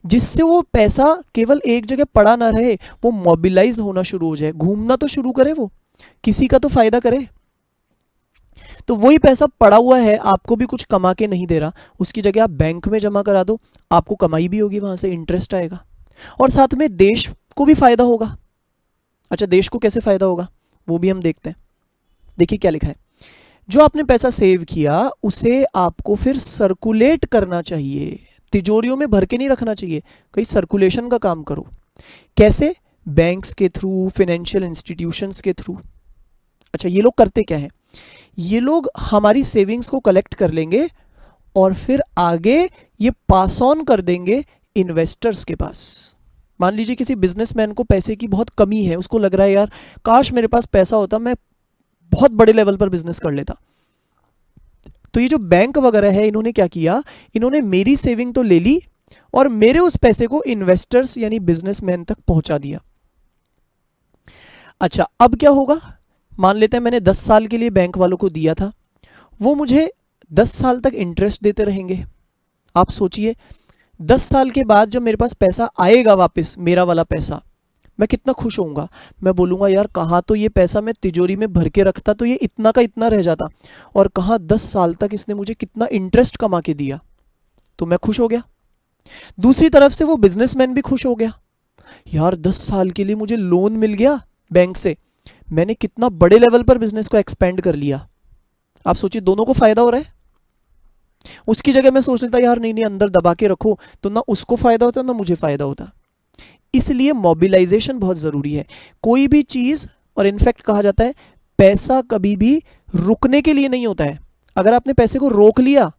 जिससे वो पैसा केवल एक जगह पड़ा ना रहे, वो मोबिलाइज होना शुरू हो जाए, घूमना तो शुरू करे, वो किसी का तो फायदा करे। तो वही पैसा पड़ा हुआ है, आपको भी कुछ कमा के नहीं दे रहा, उसकी जगह आप बैंक में जमा करा दो, आपको कमाई भी होगी, वहां से इंटरेस्ट आएगा और साथ में देश को भी फायदा होगा। अच्छा, देश को कैसे फायदा होगा वो भी हम देखते हैं। देखिए क्या लिखा है, जो आपने पैसा सेव किया उसे आपको फिर सर्कुलेट करना चाहिए, तिजोरियों में भर के नहीं रखना चाहिए, कहीं सर्कुलेशन का काम करो। कैसे? बैंक्स के थ्रू, फाइनेंशियल इंस्टीट्यूशंस के थ्रू। अच्छा, ये लोग करते क्या है? ये लोग हमारी सेविंग्स को कलेक्ट कर लेंगे और फिर आगे ये पास ऑन कर देंगे इन्वेस्टर्स के पास। मान लीजिए किसी बिजनेसमैन को पैसे की बहुत कमी है, उसको लग रहा है यार काश मेरे पास पैसा होता, मैं बहुत बड़े लेवल पर बिजनेस कर लेता। तो ये जो बैंक वगैरह है, इन्होंने क्या किया, इन्होंने मेरी सेविंग तो ले ली और मेरे उस पैसे को इन्वेस्टर्स यानी बिजनेसमैन तक पहुंचा दिया। अच्छा, अब क्या होगा? मान लेते हैं मैंने 10 साल के लिए बैंक वालों को दिया था, वो मुझे 10 साल तक इंटरेस्ट देते रहेंगे। आप सोचिए 10 साल के बाद जब मेरे पास पैसा आएगा वापस, मेरा वाला पैसा, मैं कितना खुश होऊंगा। मैं बोलूंगा यार कहाँ तो ये पैसा मैं तिजोरी में भर के रखता तो ये इतना का इतना रह जाता, और कहाँ 10 साल तक इसने मुझे कितना इंटरेस्ट कमा के दिया। तो मैं खुश हो गया। दूसरी तरफ से वो बिजनेसमैन भी खुश हो गया, यार 10 साल के लिए मुझे लोन मिल गया बैंक से, मैंने कितना बड़े लेवल पर बिजनेस को एक्सपेंड कर लिया। आप सोचिए दोनों को फायदा हो रहा है। उसकी जगह मैं सोच लेता यार नहीं नहीं अंदर दबा के रखो, तो ना उसको फायदा होता ना मुझे फायदा होता। इसलिए मोबिलाइजेशन बहुत जरूरी है कोई भी चीज, और इनफैक्ट कहा जाता है पैसा कभी भी रुकने के लिए नहीं होता है। अगर आपने पैसे को रोक लिया,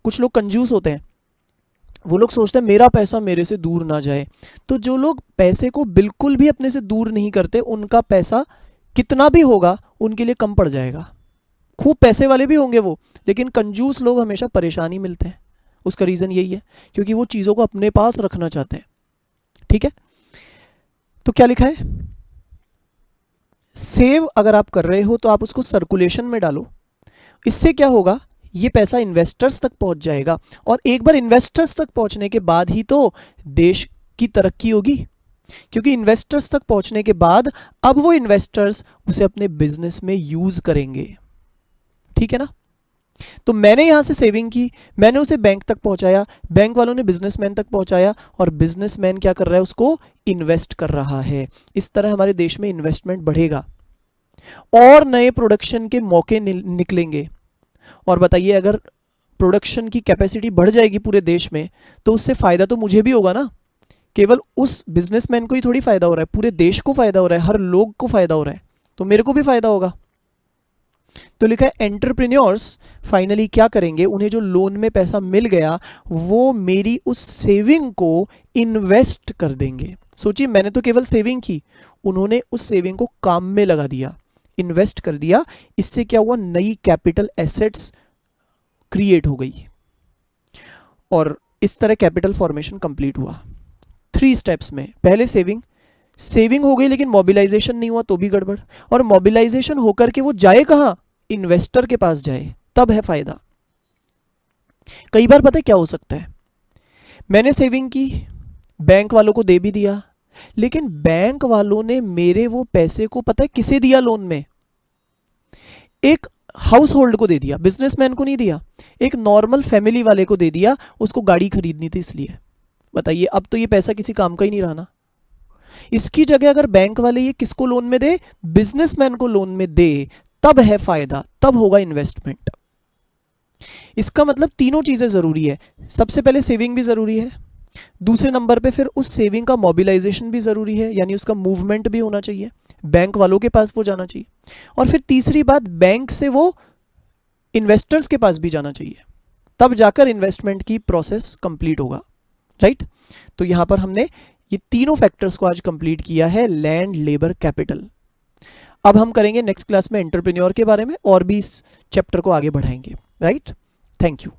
कुछ लोग कंजूस होते हैं, वो लोग सोचते हैं मेरा पैसा मेरे से दूर ना जाए। तो जो लोग पैसे को बिल्कुल भी अपने से दूर नहीं करते, उनका पैसा कितना भी होगा उनके लिए कम पड़ जाएगा। खूब पैसे वाले भी होंगे वो, लेकिन कंजूस लोग हमेशा परेशानी मिलते हैं। उसका रीजन यही है क्योंकि वो चीजों को अपने पास रखना चाहते हैं। ठीक है, तो क्या लिखा है, सेव अगर आप कर रहे हो तो आप उसको सर्कुलेशन में डालो। इससे क्या होगा, ये पैसा इन्वेस्टर्स तक पहुंच जाएगा, और एक बार इन्वेस्टर्स तक पहुंचने के बाद ही तो देश की तरक्की होगी, क्योंकि इन्वेस्टर्स तक पहुंचने के बाद अब वो इन्वेस्टर्स उसे अपने बिजनेस में यूज करेंगे। ठीक है ना? तो मैंने यहां से सेविंग की, मैंने उसे बैंक तक पहुंचाया, बैंक वालों ने बिजनेसमैन तक पहुंचाया, और बिजनेसमैन क्या कर रहा है, उसको इन्वेस्ट कर रहा है। इस तरह हमारे देश में इन्वेस्टमेंट बढ़ेगा और नए प्रोडक्शन के मौके निकलेंगे। और बताइए अगर प्रोडक्शन की कैपेसिटी बढ़ जाएगी पूरे देश में, तो उससे फायदा तो मुझे भी होगा ना। केवल उस बिजनेसमैन को ही थोड़ी फायदा हो रहा है, पूरे देश को फायदा हो रहा है, हर लोग को फायदा हो रहा है, तो मेरे को भी फायदा होगा। तो लिखा है एंटरप्रेन्योर्स फाइनली क्या करेंगे, उन्हें जो लोन में पैसा मिल गया वो मेरी उस सेविंग को इन्वेस्ट कर देंगे। सोचिए मैंने तो केवल सेविंग की, उन्होंने उस सेविंग को काम में लगा दिया, इन्वेस्ट कर दिया। इससे क्या हुआ, नई कैपिटल एसेट्स क्रिएट हो गई, और इस तरह कैपिटल फॉर्मेशन कंप्लीट हुआ 3 स्टेप्स में। पहले सेविंग हो गई, लेकिन मोबिलाइजेशन नहीं हुआ तो भी गड़बड़, और मोबिलाइजेशन होकर के वो जाए कहां, इन्वेस्टर के पास जाए, तब है फायदा। कई बार पता है क्या हो सकता है, मैंने सेविंग की, बैंक वालों को दे भी दिया, लेकिन बैंक वालों ने मेरे वो पैसे को पता है किसे दिया लोन में, एक हाउस होल्ड को दे दिया, बिजनेसमैन को नहीं दिया, एक नॉर्मल फैमिली वाले को दे दिया, उसको गाड़ी खरीदनी थी इसलिए। बताइए अब तो ये पैसा किसी काम का ही नहीं रहा ना। इसकी जगह अगर बैंक वाले ये किसको लोन में दे, बिजनेसमैन को लोन में दे, तब है फायदा, तब होगा इन्वेस्टमेंट। इसका मतलब तीनों चीजें जरूरी है। सबसे पहले सेविंग भी जरूरी है, दूसरे नंबर पे फिर उस सेविंग का मोबिलाइजेशन भी जरूरी है, यानी उसका मूवमेंट भी होना चाहिए, बैंक वालों के पास वो जाना चाहिए, और फिर तीसरी बात, बैंक से वो इन्वेस्टर्स के पास भी जाना चाहिए, तब जाकर इन्वेस्टमेंट की प्रोसेस कंप्लीट होगा, राइट। तो यहां पर हमने ये तीनों फैक्टर्स को आज कंप्लीट किया है, लैंड, लेबर, कैपिटल। अब हम करेंगे नेक्स्ट क्लास में एंटरप्रेन्योर के बारे में और भी इस चैप्टर को आगे बढ़ाएंगे, राइट। Thank you.